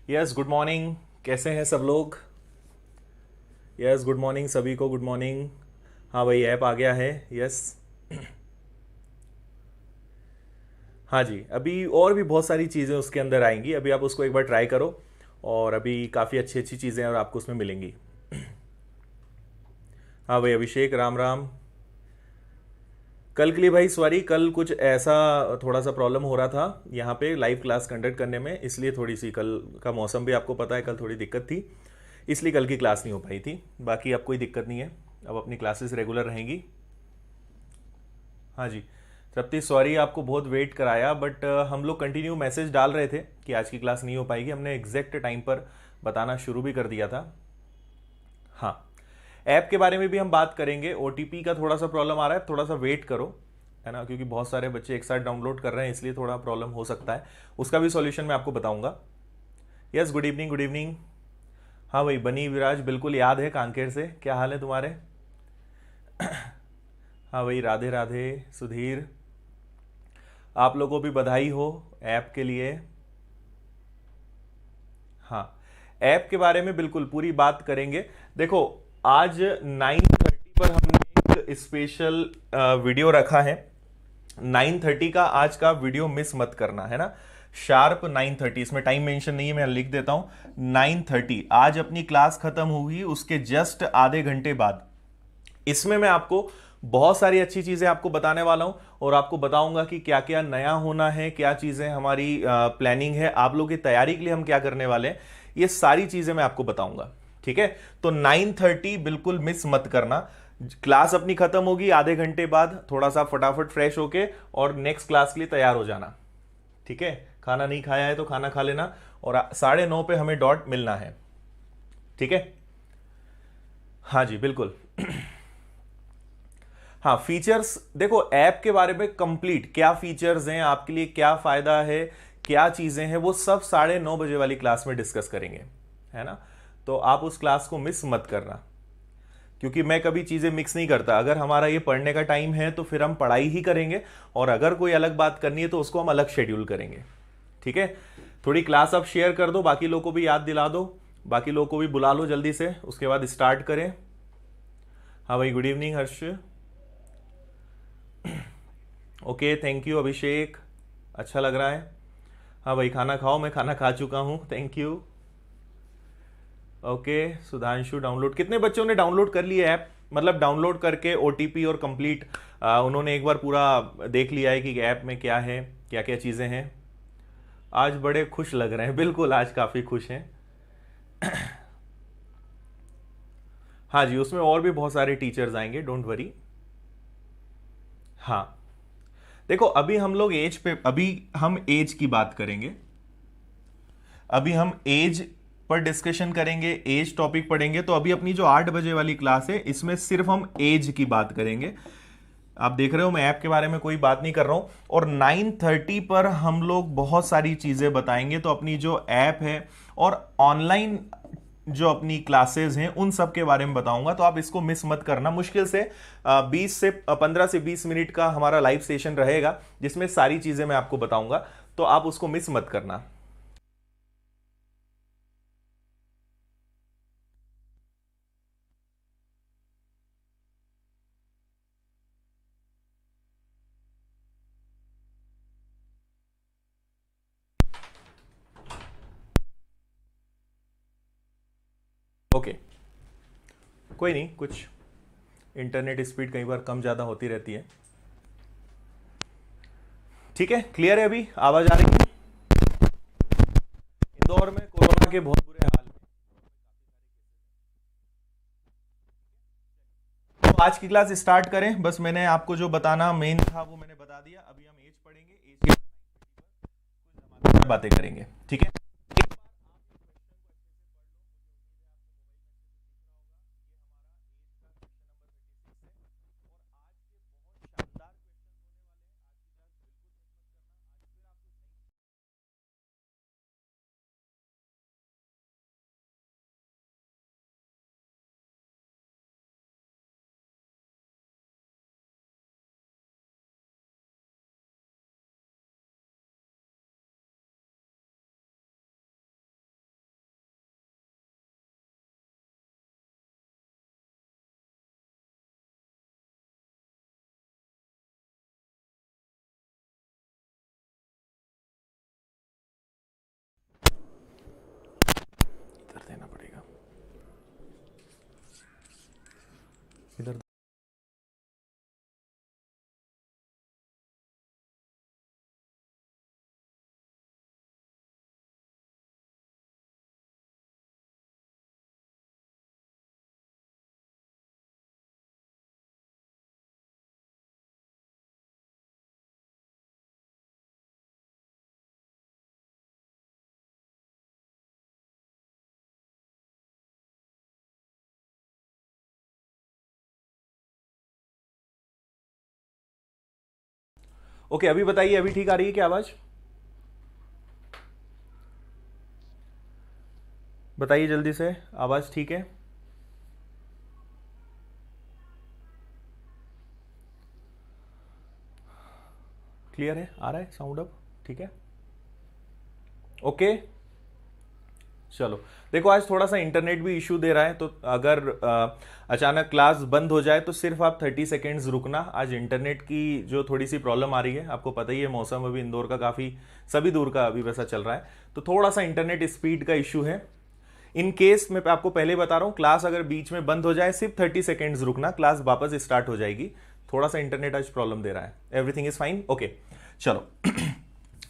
Yes, good morning. कैसे हैं सब लोग? यस, गुड मॉर्निंग सभी को, गुड मॉर्निंग। हाँ भाई, ऐप आ गया है। यस। हाँ जी, अभी और भी बहुत सारी चीज़ें उसके अंदर आएंगी, अभी आप उसको एक बार ट्राई करो। और अभी काफ़ी अच्छी अच्छी चीज़ें और आपको उसमें मिलेंगी। हाँ भाई, अभिषेक, राम राम। कल के लिए भाई सॉरी, कल कुछ ऐसा थोड़ा सा प्रॉब्लम हो रहा था यहाँ पे लाइव क्लास कंडक्ट करने में, इसलिए थोड़ी सी कल का मौसम भी आपको पता है, कल थोड़ी दिक्कत थी। इसलिए कल की क्लास नहीं हो पाई थी। बाकी अब कोई दिक्कत नहीं है, अब अपनी क्लासेस रेगुलर रहेंगी। हाँ जी। तृप्ति, सॉरी आपको बहुत वेट कराया, बट हम लोग कंटिन्यू मैसेज डाल रहे थे कि आज की क्लास नहीं हो पाएगी। हमने एग्जैक्ट टाइम पर बताना शुरू भी कर दिया था। हाँ। ऐप के बारे में भी हम बात करेंगे। ओटीपी का थोड़ा सा प्रॉब्लम आ रहा है, थोड़ा सा वेट करो, है ना, क्योंकि बहुत सारे बच्चे एक साथ डाउनलोड कर रहे हैं, इसलिए थोड़ा प्रॉब्लम हो सकता है। उसका भी सॉल्यूशन मैं आपको बताऊंगा। Yes, good evening, good evening. हाँ भाई, बनी विराज, बिल्कुल याद है, कांकेर से। क्या हाल है तुम्हारे? हाँ भाई, राधे राधे। सुधीर, आप लोगों को भी बधाई हो ऐप के लिए। हाँ, ऐप के बारे में बिल्कुल पूरी बात करेंगे। देखो, आज 9:30 पर हमने एक स्पेशल वीडियो रखा है। 9:30 का आज का वीडियो मिस मत करना, है ना। शार्प 9:30, इसमें टाइम मेंशन नहीं है, मैं लिख देता हूं। 9:30 आज अपनी क्लास खत्म हुई, उसके जस्ट आधे घंटे बाद इसमें मैं आपको बहुत सारी अच्छी चीजें आपको बताने वाला हूं। और आपको बताऊंगा कि क्या क्या नया होना है, क्या चीजें हमारी प्लानिंग है, आप लोगों की तैयारी के लिए हम क्या करने वाले हैं, ये सारी चीजें मैं आपको बताऊंगा। ठीक है, तो 9:30 बिल्कुल मिस मत करना। क्लास अपनी खत्म होगी आधे घंटे बाद, थोड़ा सा फटाफट फ्रेश होके और नेक्स्ट क्लास के लिए तैयार हो जाना। ठीक है, खाना नहीं खाया है तो खाना खा लेना। और 9:30 पे हमें डॉट मिलना है। ठीक है। हाँ जी, बिल्कुल। हाँ, फीचर्स देखो, ऐप के बारे में कंप्लीट क्या फीचर्स हैं आपके लिए, क्या फायदा है, क्या चीजें हैं, वो सब 9:30 बजे वाली क्लास में डिस्कस करेंगे, है ना। तो आप उस क्लास को मिस मत करना, क्योंकि मैं कभी चीजें मिक्स नहीं करता। अगर हमारा ये पढ़ने का टाइम है तो फिर हम पढ़ाई ही करेंगे, और अगर कोई अलग बात करनी है तो उसको हम अलग शेड्यूल करेंगे। ठीक है। थोड़ी क्लास आप शेयर कर दो, बाकी लोगों को भी याद दिला दो, बाकी लोगों को भी बुला लो जल्दी से, उसके बाद स्टार्ट करें। हाँ भाई, good evening Harsh. Okay, thank you Abhishek, अच्छा लग रहा है। हाँ भाई, खाना खाओ, मैं खाना खा चुका हूँ, thank you. Okay, Sudhanshu, download कितने बच्चों ने डाउनलोड कर लिया ऐप, मतलब डाउनलोड करके ओटीपी और कंप्लीट उन्होंने एक बार पूरा देख लिया है कि ऐप में क्या है, क्या क्या चीज़ें हैं। आज बड़े खुश लग रहे हैं, बिल्कुल आज काफ़ी खुश हैं। हाँ जी, उसमें और भी बहुत सारे टीचर्स आएंगे, डोंट वरी। हाँ, देखो, अभी हम लोग एज पे, अभी हम एज की बात करेंगे। अभी हम एज पर डिस्कशन करेंगे, एज टॉपिक पढ़ेंगे। तो अभी अपनी जो 8 बजे वाली क्लास है, इसमें सिर्फ हम एज की बात करेंगे। आप देख रहे हो, मैं ऐप के बारे में कोई बात नहीं कर रहा हूं। और 9:30 पर हम लोग बहुत सारी चीजें बताएंगे, तो अपनी जो ऐप है और ऑनलाइन जो अपनी क्लासेस हैं उन सब के बारे में बताऊंगा, तो आप इसको मिस मत करना। मुश्किल से 15 से 20 मिनट का हमारा लाइव सेशन रहेगा, जिसमें सारी चीजें मैं आपको बताऊंगा, तो आप उसको मिस मत करना। ओके, कोई नहीं, कुछ इंटरनेट स्पीड कई बार कम ज़्यादा होती रहती है। ठीक है, क्लियर है, अभी आवाज़ आ रही है? इंदौर में कोरोना के बहुत बुरे हाल हैं। तो आज की क्लास स्टार्ट करें, बस मैंने आपको जो बताना मेन था वो मैंने बता दिया। अभी हम एज पढ़ेंगे, एज के बाद कुछ बातें करेंगे। ठीक है। ओके, अभी बताइए, अभी ठीक आ रही है क्या आवाज? बताइए जल्दी से, आवाज ठीक है? क्लियर है? आ रहा है साउंड अब? ठीक है, ओके। चलो, देखो आज थोड़ा सा इंटरनेट भी इशू दे रहा है, तो अगर अचानक क्लास बंद हो जाए तो सिर्फ आप 30 सेकेंड्स रुकना। आज इंटरनेट की जो थोड़ी सी प्रॉब्लम आ रही है, आपको पता ही है मौसम अभी इंदौर का काफ़ी, सभी दूर का अभी वैसा चल रहा है, तो थोड़ा सा इंटरनेट स्पीड का इशू है। इन केस मैं आपको पहले बता रहा हूँ, क्लास अगर बीच में बंद हो जाए सिर्फ 30 सेकेंड्स रुकना, क्लास वापस स्टार्ट हो जाएगी। थोड़ा सा इंटरनेट आज प्रॉब्लम दे रहा है, एवरीथिंग इज फाइन, ओके। चलो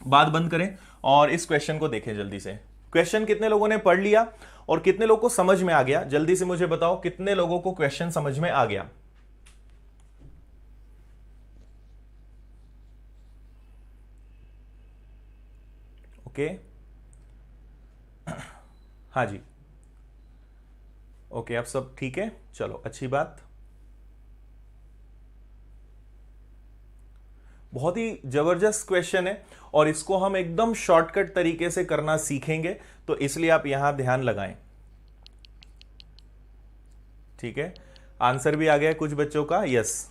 बात बंद करें और इस क्वेश्चन को देखें जल्दी से। क्वेश्चन कितने लोगों ने पढ़ लिया और कितने लोगों को समझ में आ गया? जल्दी से मुझे बताओ, कितने लोगों को क्वेश्चन समझ में आ गया? ओके, हाँ जी, ओके, अब सब ठीक है, चलो अच्छी बात। बहुत ही जबरदस्त क्वेश्चन है और इसको हम एकदम शॉर्टकट तरीके से करना सीखेंगे, तो इसलिए आप यहां ध्यान लगाएं। ठीक है, आंसर भी आ गया कुछ बच्चों का, यस,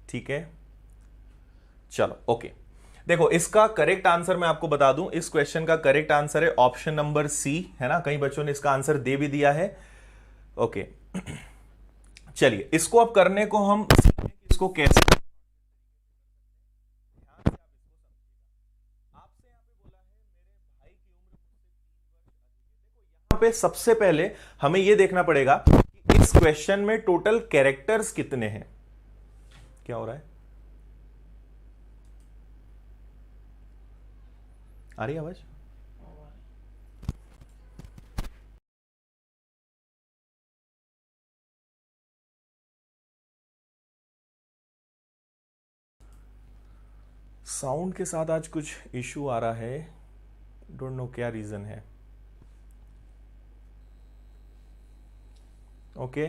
ठीक है, चलो ओके। देखो इसका करेक्ट आंसर मैं आपको बता दूं, इस क्वेश्चन का करेक्ट आंसर है ऑप्शन नंबर सी, है ना? कई बच्चों ने इसका आंसर दे भी दिया है, ओके। चलिए इसको अब करने को हम सीखें कि इसको कैसे। आपसे यहाँ पे बोला है मेरे भाई की उम्र मुझसे 3 वर्ष अधिक है। देखो यहाँ पे सबसे पहले हमें यह देखना पड़ेगा कि इस क्वेश्चन में टोटल कैरेक्टर्स कितने हैं। क्या हो रहा है? आ रही है आवाज? साउंड के साथ आज कुछ इशू आ रहा है, डोंट नो क्या रीजन है। ओके,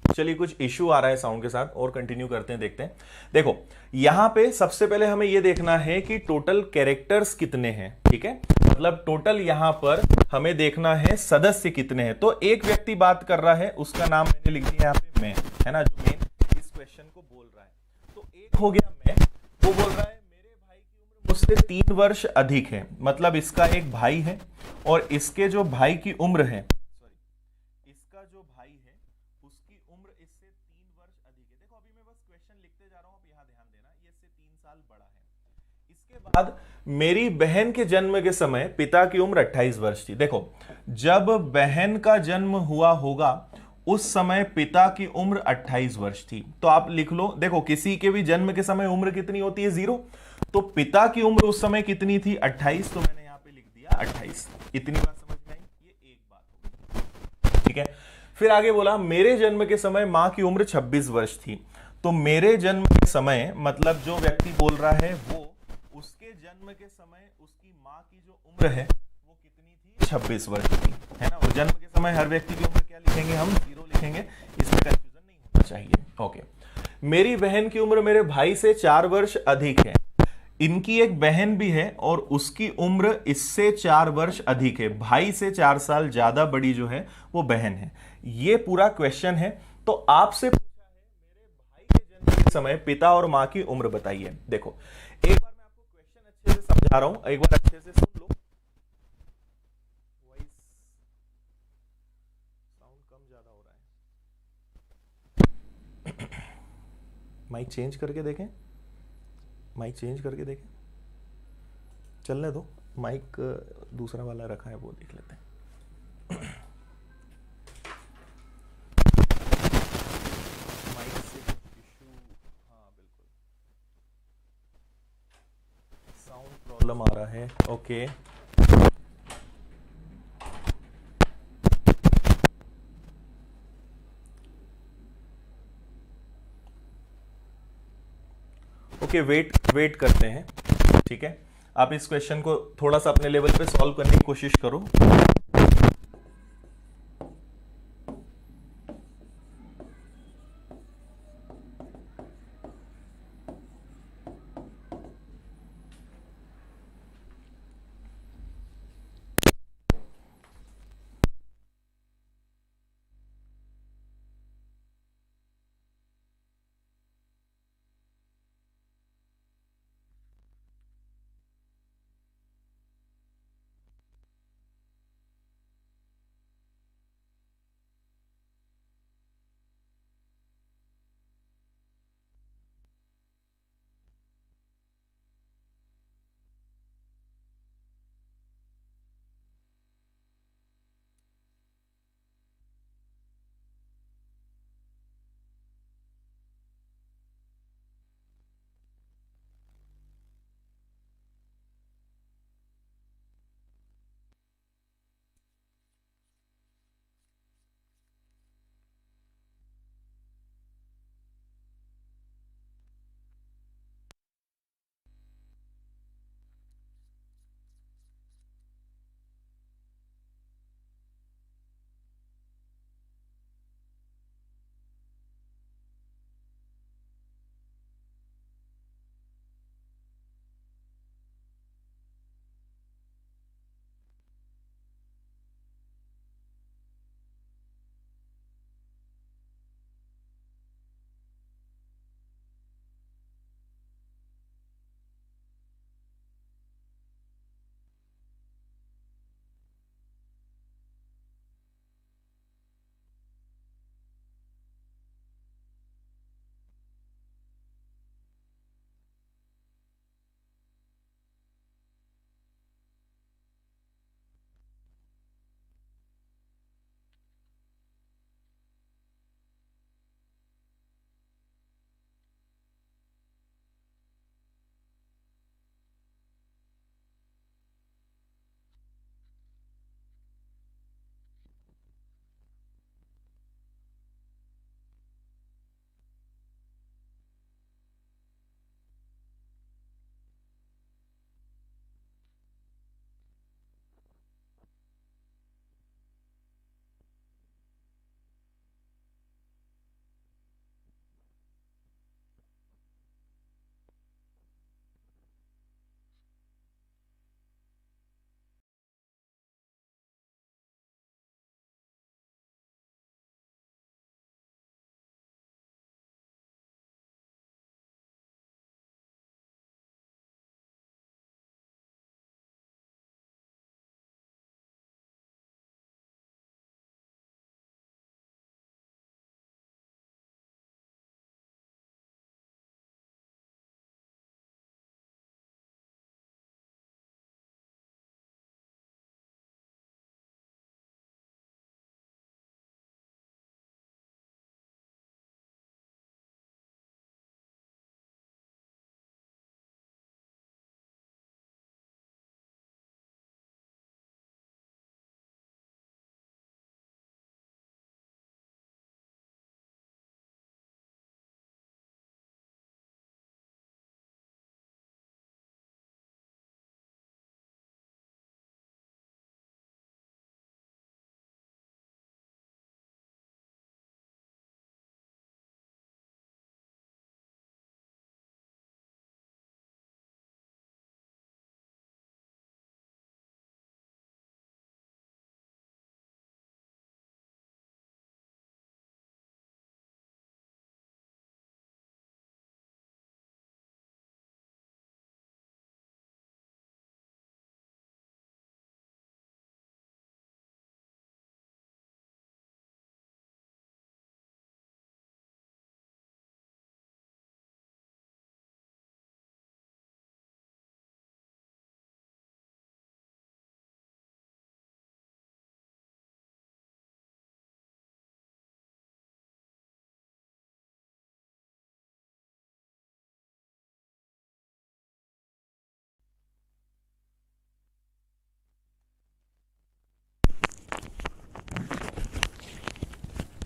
चलिए कुछ इशू आ रहा है साउंड के साथ, और कंटिन्यू करते हैं, देखते हैं। देखो यहां पे सबसे पहले हमें यह देखना है कि टोटल कैरेक्टर्स कितने हैं, ठीक है? मतलब टोटल यहां पर हमें देखना है सदस्य कितने हैं। तो एक व्यक्ति बात कर रहा है, उसका नाम मैंने लिख दिया यहां पे मैं, है ना, जो मेन इस क्वेश्चन को बोल रहा है। तो एक हो गया मैं, वो बोल रहा है मेरे भाई की उम्र मुझसे 3 वर्ष अधिक है, मतलब इसका एक भाई है और इसके जो भाई की उम्र है, इसका जो भाई है उसकी उम्र इससे 3 वर्ष अधिक है। देखो अभी मैं बस क्वेश्चन लिखते जा रहा हूं, आप यहां ध्यान देना, ये इससे 3 साल बड़ा है। इसके बाद मेरी बहन के जन्म के समय पिता की उम्र 28 वर्ष थी। देखो जब बहन का जन्म हुआ होगा उस समय पिता की उम्र 28 वर्ष थी, तो आप लिख लो। देखो किसी के भी जन्म के समय उम्र कितनी होती है? 0। तो पिता की उम्र उस समय कितनी थी? 28, तो मैंने यहां पे लिख दिया 28। इतनी बात समझ में आई? ये एक बात होगी, ठीक है। फिर आगे बोला मेरे जन्म के समय मां की उम्र 26 वर्ष थी। तो मेरे जन्म के समय मतलब जो व्यक्ति बोल रहा है वो, उसके जन्म के समय उसकी मां की जो उम्र है वो कितनी थी? 26 वर्ष की, है ना। वो जन्म के समय हर व्यक्ति की उम्र क्या लिखेंगे हम? 0 लिखेंगे, इसमें कंफ्यूजन नहीं होना चाहिए, ओके। मेरी बहन की उम्र मेरे भाई से 4 वर्ष अधिक है। इनकी एक बहन भी है और उसकी उम्र इससे 4 वर्ष अधिक है। भाई से 4 साल ज्यादा बड़ी जो है वो बहन है। ये पूरा क्वेश्चन है। तो आपसे पूछा है मेरे भाई के जन्म के समय पिता और मां की उम्र बताइए। देखो एक बार मैं आपको क्वेश्चन अच्छे से समझा रहा हूं, एक बार अच्छे से सुन लो। वॉइस साउंड कम ज्यादा हो रहा है। माइक चेंज करके देखें, माइक चेंज करके देखें, चलने दो। माइक दूसरा वाला रखा है वो देख लेते हैं। माइक से इशू, हाँ बिल्कुल साउंड प्रॉब्लम आ रहा है, ओके। ओके, वेट करते हैं, ठीक है। आप इस क्वेश्चन को थोड़ा सा अपने लेवल पे सॉल्व करने की कोशिश करो।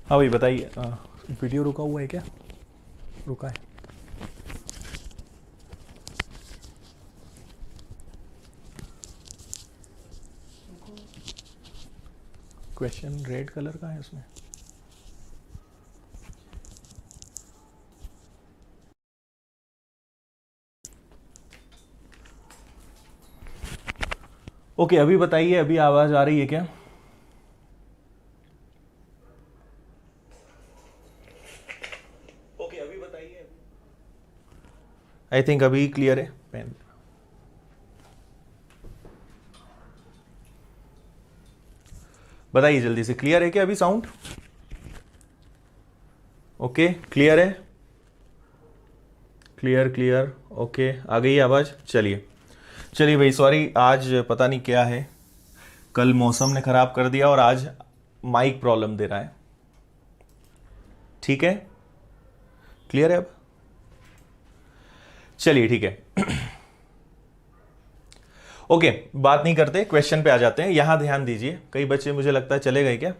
हाँ भाई बताइए, वीडियो रुका हुआ है क्या? रुका है। क्वेश्चन रेड कलर का है उसमें। ओके अभी बताइए, अभी आवाज आ रही है क्या? ओके अभी बताइए। आई थिंक अभी क्लियर है। पेन बताइए जल्दी से, क्लियर है क्या अभी साउंड? ओके क्लियर है, क्लियर क्लियर। ओके आ गई आवाज। चलिए चलिए भाई, सॉरी आज पता नहीं क्या है, कल मौसम ने खराब कर दिया और आज माइक प्रॉब्लम दे रहा है। ठीक है, क्लियर है अब? चलिए ठीक है। ओके बात नहीं करते, क्वेश्चन पे आ जाते हैं। यहां ध्यान दीजिए, कई बच्चे मुझे लगता है चले गए क्या?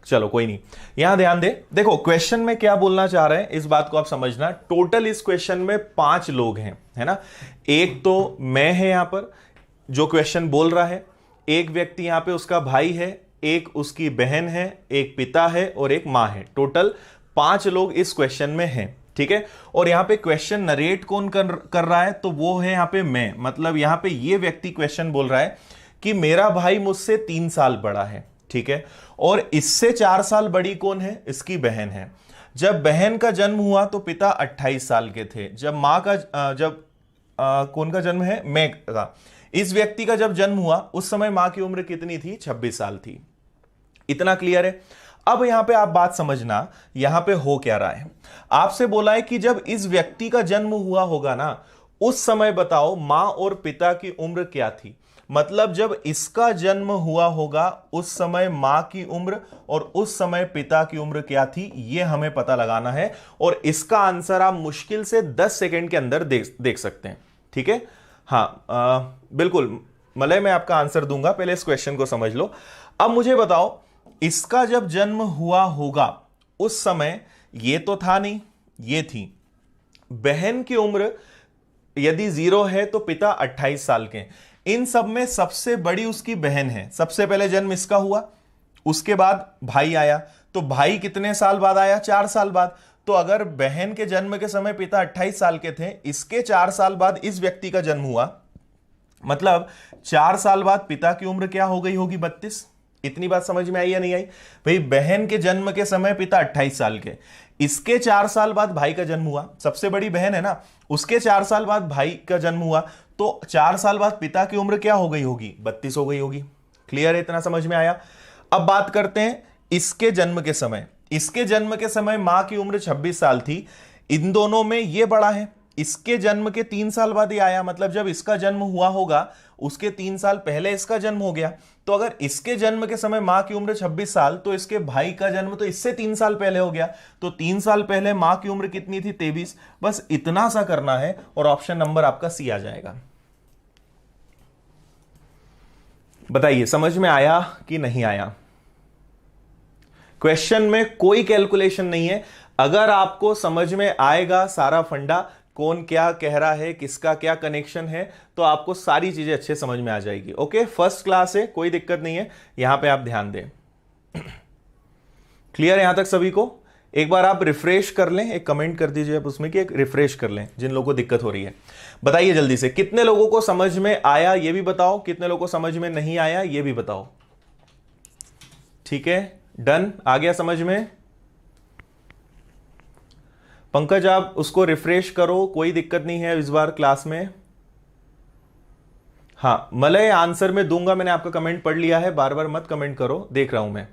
चलो कोई नहीं, यहां ध्यान दे। देखो क्वेश्चन में क्या बोलना चाह रहे हैं, इस बात को आप समझना। टोटल इस क्वेश्चन में 5 लोग हैं, है ना। एक तो मैं है यहां पर जो क्वेश्चन बोल रहा है, एक व्यक्ति यहां पे उसका भाई है, एक उसकी बहन है, एक पिता है और एक मां है। टोटल 5 लोग इस क्वेश्चन में हैं, ठीक है। और यहां पे क्वेश्चन नरेट कौन कर रहा है, तो वो है यहां पे मैं। मतलब यहां पे ये व्यक्ति क्वेश्चन बोल रहा है कि मेरा भाई मुझसे 3 साल बड़ा है, ठीक है। और इससे 4 साल बड़ी कौन है? इसकी बहन है। जब बहन का जन्म हुआ तो पिता 28 साल के थे। जब मां का कौन का जन्म है? मैं का। इस व्यक्ति का जब जन्म हुआ उस समय मां की उम्र कितनी थी? 26 साल थी। इतना क्लियर है? अब यहां पे आप बात समझना, यहां पे हो क्या रहा है। आपसे बोला है कि जब इस व्यक्ति का जन्म हुआ होगा ना, उस समय बताओ मां और पिता की उम्र क्या थी। मतलब जब इसका जन्म हुआ होगा उस समय मां की उम्र और उस समय पिता की उम्र क्या थी, यह हमें पता लगाना है। और इसका आंसर आप मुश्किल से 10 सेकंड के अंदर देख सकते हैं, ठीक है। हाँ बिल्कुल मलय, मैं आपका आंसर दूंगा, पहले इस क्वेश्चन को समझ लो। अब मुझे बताओ, इसका जब जन्म हुआ होगा उस समय ये तो था नहीं, ये थी। बहन की उम्र यदि 0 है तो पिता 28 साल के। इन सब में सबसे बड़ी उसकी बहन है। सबसे पहले जन्म इसका हुआ, उसके बाद भाई आया। तो भाई कितने साल बाद आया? 4 साल बाद। तो अगर बहन के जन्म के समय पिता 28 साल के थे, इसके 4 साल बाद इस व्यक्ति का जन्म हुआ, मतलब 4 साल बाद पिता की उम्र क्या हो गई होगी? 32। इतनी बात समझ में आई या नहीं आई भाई? बहन के जन्म के समय पिता 28 साल के, इसके 4 साल बाद भाई का जन्म हुआ, सबसे बड़ी बहन है ना, उसके 4 साल बाद भाई का जन्म हुआ, तो 4 साल बाद पिता की उम्र क्या हो गई होगी? 32 हो गई होगी। क्लियर है? इतना समझ में आया? अब बात करते हैं इसके जन्म के समय। इसके जन्म के समय मां की उम्र 26 साल थी। इन दोनों में ये बड़ा है। इसके जन्म के 3 साल बाद ये आया, मतलब जब इसका जन्म हुआ होगा उसके 3 साल पहले इसका जन्म हो गया। तो अगर इसके जन्म के समय मां की उम्र 26 साल, तो इसके भाई का जन्म तो इससे 3 साल पहले हो गया। तो 3 साल पहले मां की उम्र कितनी थी? 23। बस इतना सा करना है और ऑप्शन नंबर आपका सी आ जाएगा। बताइए समझ में आया कि नहीं आया? क्वेश्चन में कोई कैलकुलेशन नहीं है। अगर आपको समझ में आएगा सारा फंडा, कौन क्या कह रहा है, किसका क्या कनेक्शन है, तो आपको सारी चीजें अच्छे समझ में आ जाएगी। ओके, फर्स्ट क्लास है, कोई दिक्कत नहीं है, यहां पे आप ध्यान दें। क्लियर है यहां तक सभी को? एक बार आप रिफ्रेश कर लें, एक कमेंट कर दीजिए आप उसमें कि एक रिफ्रेश कर लें जिन लोगों को दिक्कत हो रही है। बताइए जल्दी से, कितने लोगों को समझ में आया ये भी बताओ, कितने लोगों को समझ में नहीं आया ये भी बताओ। ठीक है, डन, आ गया समझ में? पंकज आप उसको रिफ्रेश करो, कोई दिक्कत नहीं है इस बार क्लास में। हाँ मलय, आंसर में दूंगा, मैंने आपका कमेंट पढ़ लिया है, बार बार मत कमेंट करो, देख रहा हूं मैं।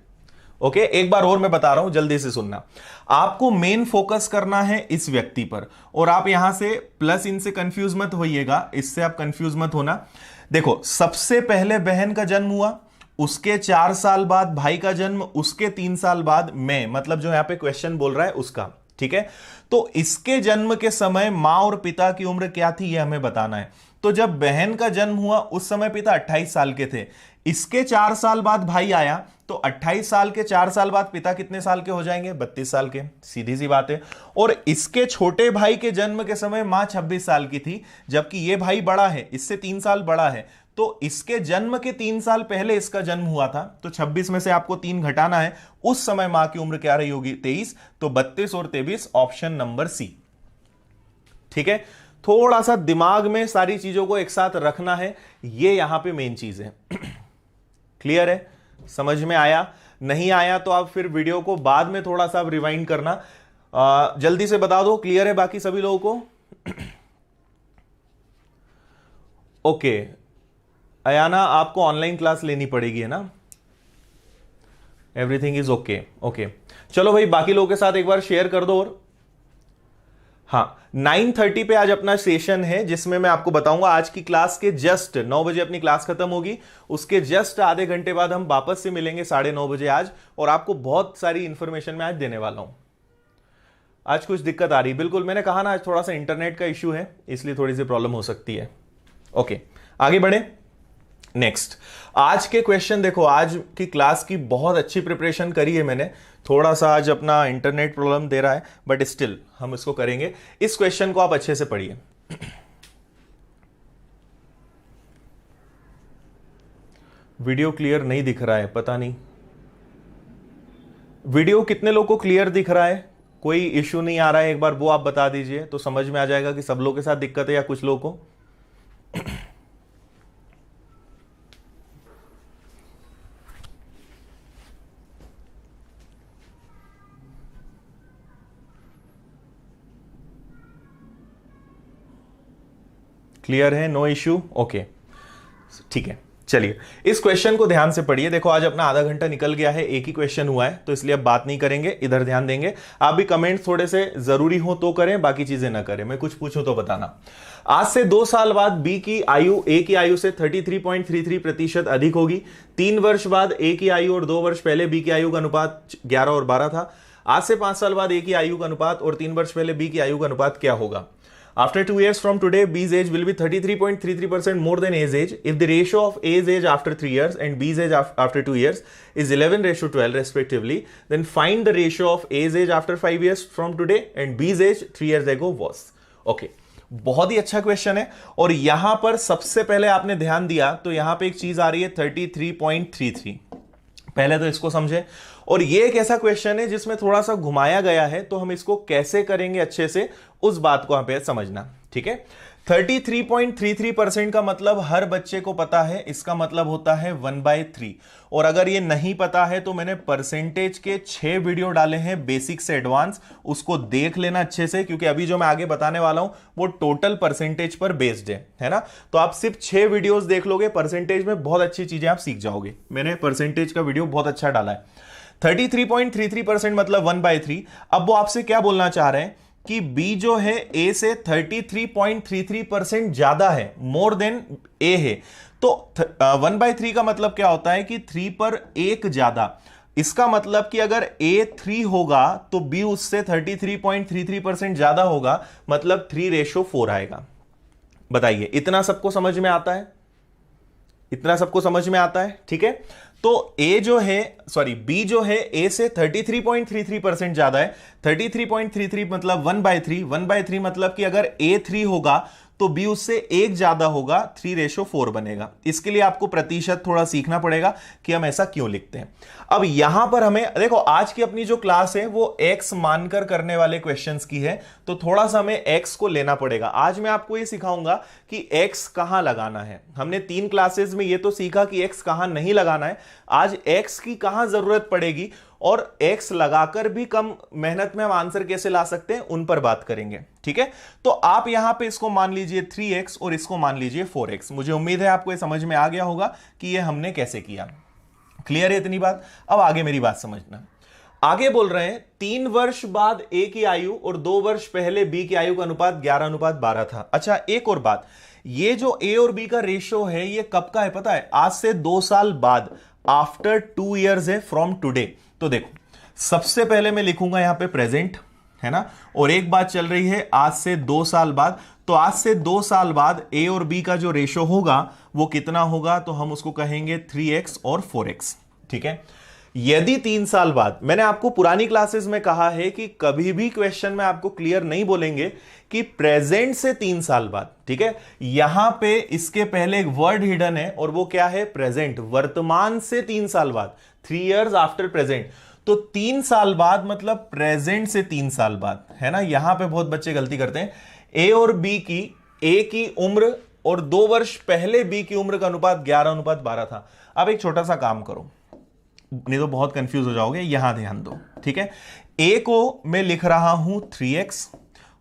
ओके, एक बार और मैं बता रहा हूं, जल्दी से सुनना। आपको मेन फोकस करना है इस व्यक्ति पर, और आप यहां से प्लस इनसे कंफ्यूज मत होइएगा, इससे आप कंफ्यूज मत होना। देखो, सबसे पहले बहन का जन्म हुआ, उसके 4 साल बाद भाई का जन्म, उसके 3 साल बाद मैं, मतलब जो यहां पे क्वेश्चन बोल रहा है उसका। ठीक है। तो इसके जन्म के समय मां और पिता की उम्र क्या थी यह हमें बताना है। तो जब बहन का जन्म हुआ उस समय पिता 28 साल के थे, इसके 4 साल बाद भाई आया, तो 28 साल के 4 साल बाद पिता कितने साल के हो जाएंगे? 32 साल के, सीधी सी बात है। और इसके छोटे भाई के जन्म के समय मां 26 साल की थी, जबकि ये भाई बड़ा है, इससे 3 साल बड़ा है, तो इसके जन्म के 3 साल पहले इसका जन्म हुआ था, तो 26 में से आपको 3 घटाना है, उस समय मां की उम्र क्या रही होगी? 23। तो 32 और 23 ऑप्शन नंबर सी। ठीक है, थोड़ा सा दिमाग में सारी चीजों को एक साथ रखना है, ये यहां पे मेन चीज है। क्लियर है? समझ में आया? नहीं आया तो आप फिर वीडियो को बाद में थोड़ा सा रिवाइंड करना। जल्दी से बता दो, क्लियर है बाकी सभी लोगों को? ओके अयाना, आपको ऑनलाइन क्लास लेनी पड़ेगी है ना? Everything is okay. ओके चलो भाई, बाकी लोगों के साथ एक बार शेयर कर दो। और हाँ, 9:30 पे आज अपना सेशन है, जिसमें मैं आपको बताऊंगा आज की क्लास के जस्ट 9 बजे अपनी क्लास खत्म होगी, उसके जस्ट आधे घंटे बाद हम वापस से मिलेंगे 9:30 बजे आज, और आपको बहुत सारी इंफॉर्मेशन मैं आज देने वाला हूं। आज कुछ दिक्कत आ रही, बिल्कुल मैंने कहा ना, आज थोड़ा सा इंटरनेट का इश्यू है, इसलिए थोड़ी सी प्रॉब्लम हो सकती है। ओके आगे बढ़े। नेक्स्ट आज के क्वेश्चन देखो, आज की क्लास की बहुत अच्छी प्रिपरेशन करी है मैंने, थोड़ा सा आज अपना इंटरनेट प्रॉब्लम दे रहा है, बट स्टिल हम इसको करेंगे। इस क्वेश्चन को आप अच्छे से पढ़िए। वीडियो क्लियर नहीं दिख रहा है, पता नहीं वीडियो कितने लोगों को क्लियर दिख रहा है, कोई इश्यू नहीं आ रहा है, एक बार वो आप बता दीजिए तो समझ में आ जाएगा कि सब लोगों के साथ दिक्कत है या कुछ लोगों को। क्लियर है? No issue? ओके ठीक है, चलिए इस क्वेश्चन को ध्यान से पढ़िए। देखो आज अपना आधा घंटा निकल गया है, एक ही क्वेश्चन हुआ है, तो इसलिए अब बात नहीं करेंगे, इधर ध्यान देंगे। आप भी कमेंट थोड़े से जरूरी हो तो करें, बाकी चीजें ना करें। मैं कुछ पूछूं तो बताना। आज से 2 साल बाद बी की आयु ए की आयु से 33.33% अधिक होगी। 3 वर्ष बाद ए की आयु और 2 वर्ष पहले बी की आयु का अनुपात 11 और 12 था। आज से 5 साल बाद ए की आयु का अनुपात और 3 वर्ष पहले बी की आयु का अनुपात क्या होगा? After 2 years from today, B's age will be 33.33% more than A's age. If the ratio of A's age after 3 years and B's age after 2 years is 11:12 respectively, then find the ratio of A's age after 5 years from today and B's age 3 years ago was. Okay. बहुत ही अच्छा question है, और यहां पर सबसे पहले आपने ध्यान दिया तो यहां पे एक चीज आ रही है 33.33। पहले तो इसको समझे, और ये एक ऐसा क्वेश्चन है जिसमें थोड़ा सा घुमाया गया है, तो हम इसको कैसे करेंगे अच्छे से, उस बात को यहां पे समझना। ठीक है, 33.33% का मतलब हर बच्चे को पता है, इसका मतलब होता है 1/3। और अगर ये नहीं पता है तो मैंने परसेंटेज के 6 वीडियो डाले हैं, बेसिक से एडवांस, उसको देख लेना अच्छे से, क्योंकि अभी जो मैं आगे बताने वाला हूं वो टोटल परसेंटेज पर बेस्ड है ना। तो आप सिर्फ 6 वीडियोस देख लोगे, परसेंटेज में बहुत अच्छी चीजें आप सीख जाओगे। मैंने परसेंटेज का वीडियो बहुत अच्छा डाला है। 33.33% मतलब 1/3। अब वो आपसे क्या बोलना चाह रहे हैं कि बी जो है ए से 33.33% ज्यादा है, मोर देन ए है। तो 1/3 का मतलब क्या होता है कि 3 पर 1 ज्यादा। इसका मतलब कि अगर ए 3 होगा तो बी उससे 33.33% ज्यादा होगा, मतलब 3:4 आएगा। बताइए, इतना सबको समझ में आता है? इतना सबको समझ में आता है? ठीक है, तो ए जो है, सॉरी बी जो है ए से 33.33% ज्यादा है। 33.33 मतलब 1/3। 1/3 मतलब कि अगर ए 3 होगा तो बी उससे 1 ज्यादा होगा, 3:4 बनेगा। इसके लिए आपको प्रतिशत थोड़ा सीखना पड़ेगा कि हम ऐसा क्यों लिखते हैं। अब यहां पर हमें देखो, आज की अपनी जो क्लास है वो एक्स मानकर करने वाले क्वेश्चंस की है, तो थोड़ा सा हमें एक्स को लेना पड़ेगा। आज मैं आपको ये सिखाऊंगा कि एक्स कहां लगाना है। हमने 3 क्लासेस में ये तो सीखा कि एक्स कहां नहीं लगाना है, आज एक्स की कहां जरूरत पड़ेगी और एक्स लगाकर भी कम मेहनत में हम आंसर कैसे ला सकते हैं, उन पर बात करेंगे। ठीक है, तो आप यहां पे इसको मान लीजिए 3x और इसको मान लीजिए 4x। मुझे उम्मीद है आपको ये समझ में आ गया होगा कि ये हमने कैसे किया। क्लियर है इतनी बात? अब आगे मेरी बात समझना। आगे बोल रहे हैं 3 वर्ष बाद ए की आयु और 2 वर्ष पहले बी की आयु का अनुपात 11:12 था। अच्छा, एक और बात, ये जो ए और बी का रेशियो है ये कब का है पता है? आज से 2 साल बाद, आफ्टर 2 years है फ्रॉम टुडे। तो देखो, सबसे पहले मैं लिखूंगा यहां पे प्रेजेंट, है ना, और एक बात चल रही है आज से 2 साल बाद। तो आज से 2 साल बाद ए और बी का जो रेशो होगा वो कितना होगा, तो हम उसको कहेंगे 3x और 4x। ठीक है, यदि 3 साल बाद, मैंने आपको पुरानी क्लासेस में कहा है कि कभी भी क्वेश्चन में आपको क्लियर नहीं बोलेंगे कि प्रेजेंट से 3 साल बाद। ठीक है, यहां पे इसके पहले एक वर्ड हिडन है और वो क्या है, प्रेजेंट, वर्तमान से 3 साल बाद, 3 years आफ्टर प्रेजेंट। तो 3 साल बाद मतलब प्रेजेंट से 3 साल बाद, है ना। यहां पे बहुत बच्चे गलती करते हैं, ए और बी की, ए की उम्र और 2 वर्ष पहले बी की उम्र का अनुपात 11:12 था। अब एक छोटा सा काम करो, नहीं तो बहुत कंफ्यूज हो जाओगे, यहां ध्यान दो। ठीक है, ए को मैं लिख रहा हूं 3x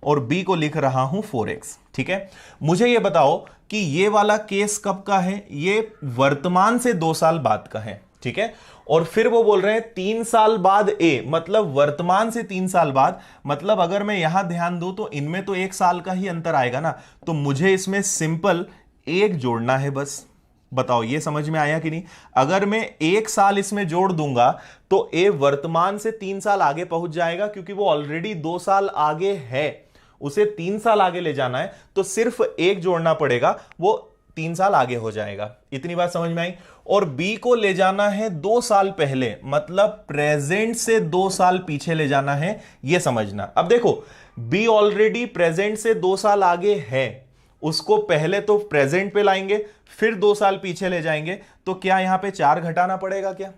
और बी को लिख रहा हूं 4x। ठीक है, मुझे यह बताओ कि ये वाला केस कब का है, ये वर्तमान से 2 साल बाद का है। ठीक है, और फिर वो बोल रहे हैं 3 साल बाद ए, मतलब वर्तमान से 3 साल बाद, मतलब अगर मैं यहां ध्यान दूं तो इनमें तो 1 साल का ही अंतर आएगा ना, तो मुझे इसमें सिंपल 1 जोड़ना है बस। बताओ ये समझ में आया कि नहीं। अगर मैं 1 साल इसमें जोड़ दूंगा तो ए वर्तमान से 3 साल आगे पहुंच जाएगा, क्योंकि वो ऑलरेडी 2 साल आगे है, उसे 3 साल आगे ले जाना है तो सिर्फ 1 जोड़ना पड़ेगा, वो 3 साल आगे हो जाएगा। इतनी बात समझ में आई। और बी को ले जाना है 2 साल पहले, मतलब प्रेजेंट से 2 साल पीछे ले जाना है, यह समझना। अब देखो बी ऑलरेडी प्रेजेंट से 2 साल आगे है, उसको पहले तो प्रेजेंट पे लाएंगे फिर 2 साल पीछे ले जाएंगे, तो क्या यहां पे 4 घटाना पड़ेगा क्या?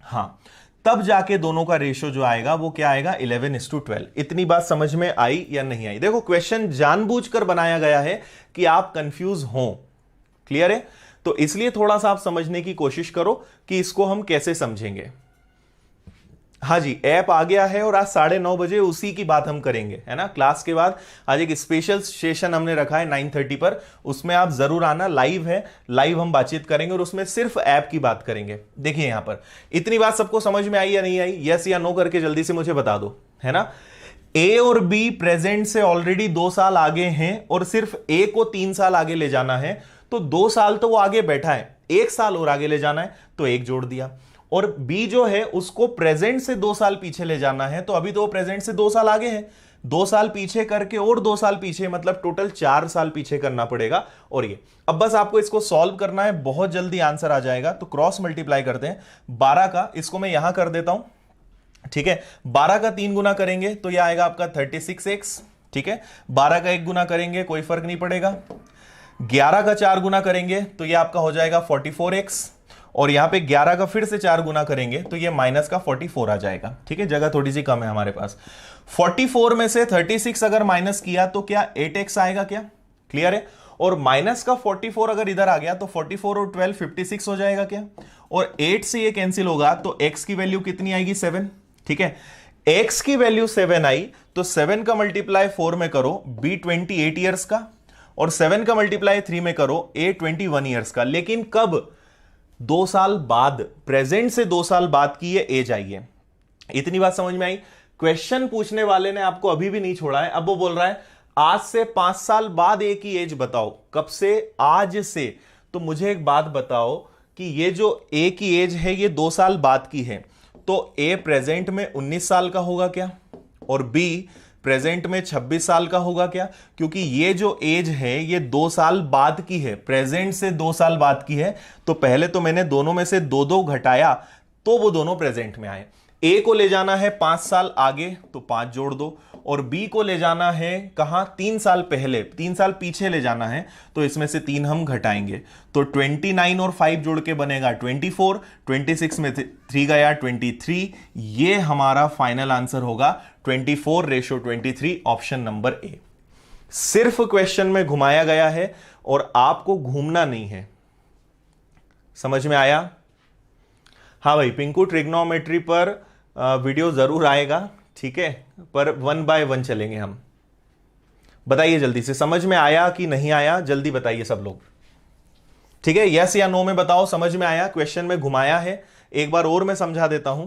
हां, तब जाके दोनों का रेशो जो आएगा वो क्या आएगा, 11:12। इतनी बात समझ में आई या नहीं आई? देखो क्वेश्चन जानबूझकर बनाया गया है कि आप कंफ्यूज हो। क्लियर है? तो इसलिए थोड़ा सा आप समझने की कोशिश करो कि इसको हम कैसे समझेंगे। हाँ जी, ऐप आ गया है और आज 9:30 बजे उसी की बात हम करेंगे, है ना। क्लास के बाद आज एक स्पेशल सेशन हमने रखा है 9:30 पर, उसमें आप जरूर आना। लाइव है, लाइव हम बातचीत करेंगे और उसमें सिर्फ ऐप की बात करेंगे। देखिए यहां पर इतनी बात सबको समझ में आई या नहीं आई? यस या नो करके जल्दी से मुझे बता दो, है ना। ए और बी प्रेजेंट से ऑलरेडी 2 साल आगे हैं और सिर्फ ए को 3 साल आगे ले जाना है, तो 2 साल तो वो आगे बैठा है, 1 साल और आगे ले जाना है तो 1 जोड़ दिया। और बी जो है उसको प्रेजेंट से 2 साल पीछे ले जाना है, तो अभी तो वो प्रेजेंट से 2 साल आगे है, 2 साल पीछे करके और 2 साल पीछे, मतलब टोटल 4 साल पीछे करना पड़ेगा। और ये अब बस आपको इसको सॉल्व करना है, बहुत जल्दी आंसर आ जाएगा। तो क्रॉस मल्टीप्लाई करते हैं 12 का, इसको मैं यहां कर देता हूं। ठीक है, 12 का 3 गुना करेंगे तो यह आएगा आपका 36x। ठीक है, 12 का 1 गुना करेंगे कोई फर्क नहीं पड़ेगा। 11 का 4 गुना करेंगे तो यह आपका हो जाएगा 44x, और यहां पे 11 का फिर से 4 गुना करेंगे तो ये माइनस का 44 आ जाएगा। ठीक है, जगह थोड़ी सी कम है हमारे पास। 44 में से 36 अगर माइनस किया तो क्या 8x आएगा क्या? क्लियर है। और माइनस का 44 अगर इधर आ गया तो 44 और 12 56 हो जाएगा क्या? और 8 से ये कैंसिल होगा तो x की वैल्यू कितनी आएगी, 7। ठीक है, x की वैल्यू 7 आई तो 7 का मल्टीप्लाई 4 में करो, b 28 ईयर्स का, और 7 का मल्टीप्लाई 3 में करो, a 21 ईयर्स का। लेकिन कब? 2 साल बाद, प्रेजेंट से 2 साल बाद की ये एज आई है। इतनी बात समझ में आई। क्वेश्चन पूछने वाले ने आपको अभी भी नहीं छोड़ा है, अब वो बोल रहा है आज से 5 साल बाद ए की एज बताओ। कब से? आज से। तो मुझे एक बात बताओ कि ये जो ए की एज है ये 2 साल बाद की है, तो ए प्रेजेंट में 19 साल का होगा क्या? और बी प्रेजेंट में 26 साल का होगा क्या? क्योंकि ये जो एज है ये 2 साल बाद की है, प्रेजेंट से 2 साल बाद की है। तो पहले तो मैंने दोनों में से 2-2 घटाया तो वो दोनों प्रेजेंट में आए। ए को ले जाना है 5 साल आगे तो 5 जोड़ दो, और बी को ले जाना है कहां, 3 साल पहले, 3 साल पीछे ले जाना है, तो इसमें से 3 हम घटाएंगे तो 29 और 5 जोड़ के बनेगा 24, 26 में 3 गया 23। ये हमारा फाइनल आंसर होगा 24:23, ऑप्शन नंबर ए। सिर्फ क्वेश्चन में घुमाया गया है और आपको घूमना नहीं है। समझ में आया? हाँ भाई, पिंकू ट्रिग्नोमेट्री पर वीडियो जरूर आएगा, ठीक है, पर 1 बाय 1 चलेंगे हम। बताइए जल्दी से, समझ में आया कि नहीं आया? जल्दी बताइए सब लोग। ठीक है, यस या नो में बताओ समझ में आया। क्वेश्चन में घुमाया है, एक बार और मैं समझा देता हूं।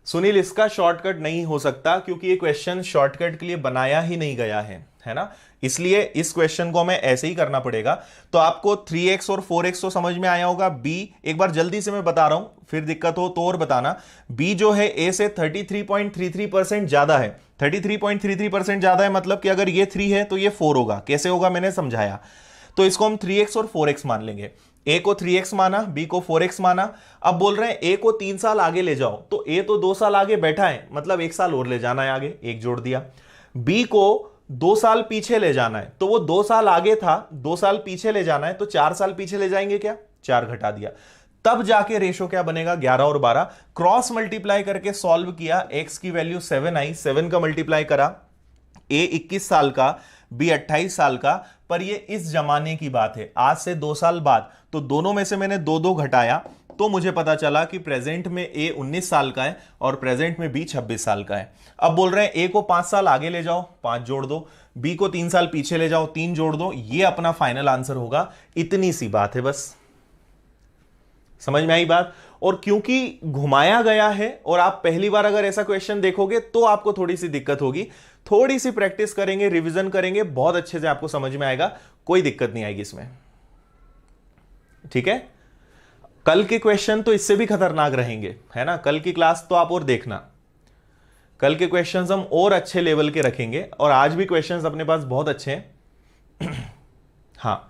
सुनील, इसका शॉर्टकट नहीं हो सकता क्योंकि ये क्वेश्चन शॉर्टकट के लिए बनाया ही नहीं गया है ना, इसलिए इस क्वेश्चन को हमें ऐसे ही करना पड़ेगा। तो आपको 3x और 4x तो समझ में आया होगा। b एक बार जल्दी से मैं बता रहा हूं, फिर दिक्कत हो तो और बताना। b जो है a से 33.33% ज्यादा है। 33.33% ज्यादा है मतलब कि अगर ये 3 है तो ये 4 होगा। कैसे होगा मैंने समझाया। तो इसको हम 3x और 4x मान लेंगे। a को 3x माना, b को 4x माना। अब बोल रहे हैं a को 3 साल आगे ले जाओ, तो a तो 2 साल आगे बैठा है, मतलब 1 साल और ले जाना है आगे, 1 जोड़ दिया। b को 2 साल पीछे ले जाना है, तो वो 2 साल आगे था, 2 साल पीछे ले जाना है, तो 4 साल पीछे ले जाएंगे, क्या 4 घटा दिया। तब जाके रेशो क्या बनेगा, 11 और 12। क्रॉस मल्टीप्लाई करके सॉल्व किया, x की वैल्यू 7 आई, 7 का मल्टीप्लाई करा, a 21 साल का, b 28 साल का। पर ये इस जमाने की बात है, आज से 2 साल बाद, तो दोनों में से मैंने 2-2 घटाया, तो मुझे पता चला कि प्रेजेंट में a 19 साल का है और प्रेजेंट में b 26 साल का है। अब बोल रहे हैं a को 5 साल आगे ले जाओ, 5 जोड़ दो, b को 3 साल पीछे ले जाओ, 3 जोड़ दो, ये अपना फाइनल आंसर होगा। इतनी सी बात है बस, समझ में आई बात। और क्योंकि घुमाया गया है और आप पहली बार अगर ऐसा क्वेश्चन देखोगे तो आपको थोड़ी सी दिक्कत होगी, थोड़ी सी प्रैक्टिस करेंगे, रिवीजन करेंगे, बहुत अच्छे से आपको समझ में आएगा, कोई दिक्कत नहीं आएगी इसमें, ठीक है। कल के क्वेश्चन तो इससे भी खतरनाक रहेंगे, है ना। कल की क्लास तो आप और देखना, कल के क्वेश्चंस हम और अच्छे लेवल के रखेंगे, और आज भी क्वेश्चंस अपने पास बहुत अच्छे हैं। हाँ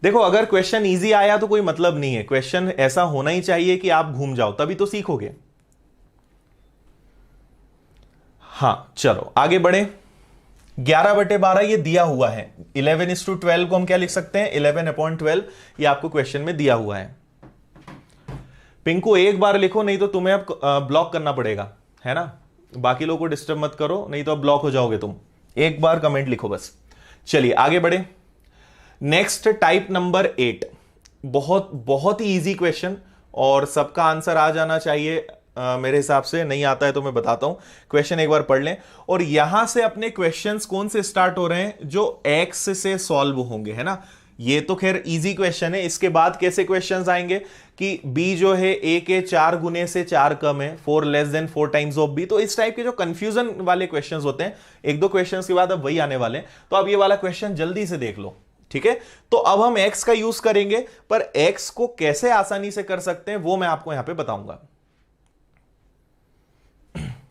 देखो, अगर क्वेश्चन इजी आया तो कोई मतलब नहीं है, क्वेश्चन ऐसा होना ही चाहिए कि आप घूम जाओ, तभी तो सीखोगे। हाँ चलो आगे बढ़े। 11/12 ये दिया हुआ है, 11:12 को हम क्या लिख सकते हैं, 11/12, ये आपको क्वेश्चन में दिया हुआ है। पिंकू एक बार लिखो, नहीं तो तुम्हें अब ब्लॉक करना पड़ेगा, है ना। बाकी लोगों को डिस्टर्ब मत करो, नहीं तो अब ब्लॉक हो जाओगे तुम। एक बार कमेंट लिखो बस। चलिए आगे बढ़े। नेक्स्ट टाइप नंबर 8, बहुत बहुत ही इजी क्वेश्चन और सबका आंसर आ जाना चाहिए मेरे हिसाब से। नहीं आता है तो मैं बताता हूं, क्वेश्चन एक बार पढ़ लें। और यहां से अपने क्वेश्चंस कौन से स्टार्ट हो रहे हैं, जो x से सॉल्व होंगे, है ना। ये तो खैर इजी क्वेश्चन है। इसके बाद कैसे क्वेश्चंस आएंगे कि b जो है a के 4 गुने से 4 कम है, 4 less than 4 times of b। तो इस टाइप के जो कंफ्यूजन वाले क्वेश्चंस होते हैं, 1-2 क्वेश्चंस के बाद अब वही आने वाले हैं, तो अब ये वाला क्वेश्चन जल्दी से देख लो, ठीक है। तो अब हम x का यूज करेंगे, पर x को कैसे आसानी से कर सकते हैं वो मैं आपको यहां पे बताऊंगा।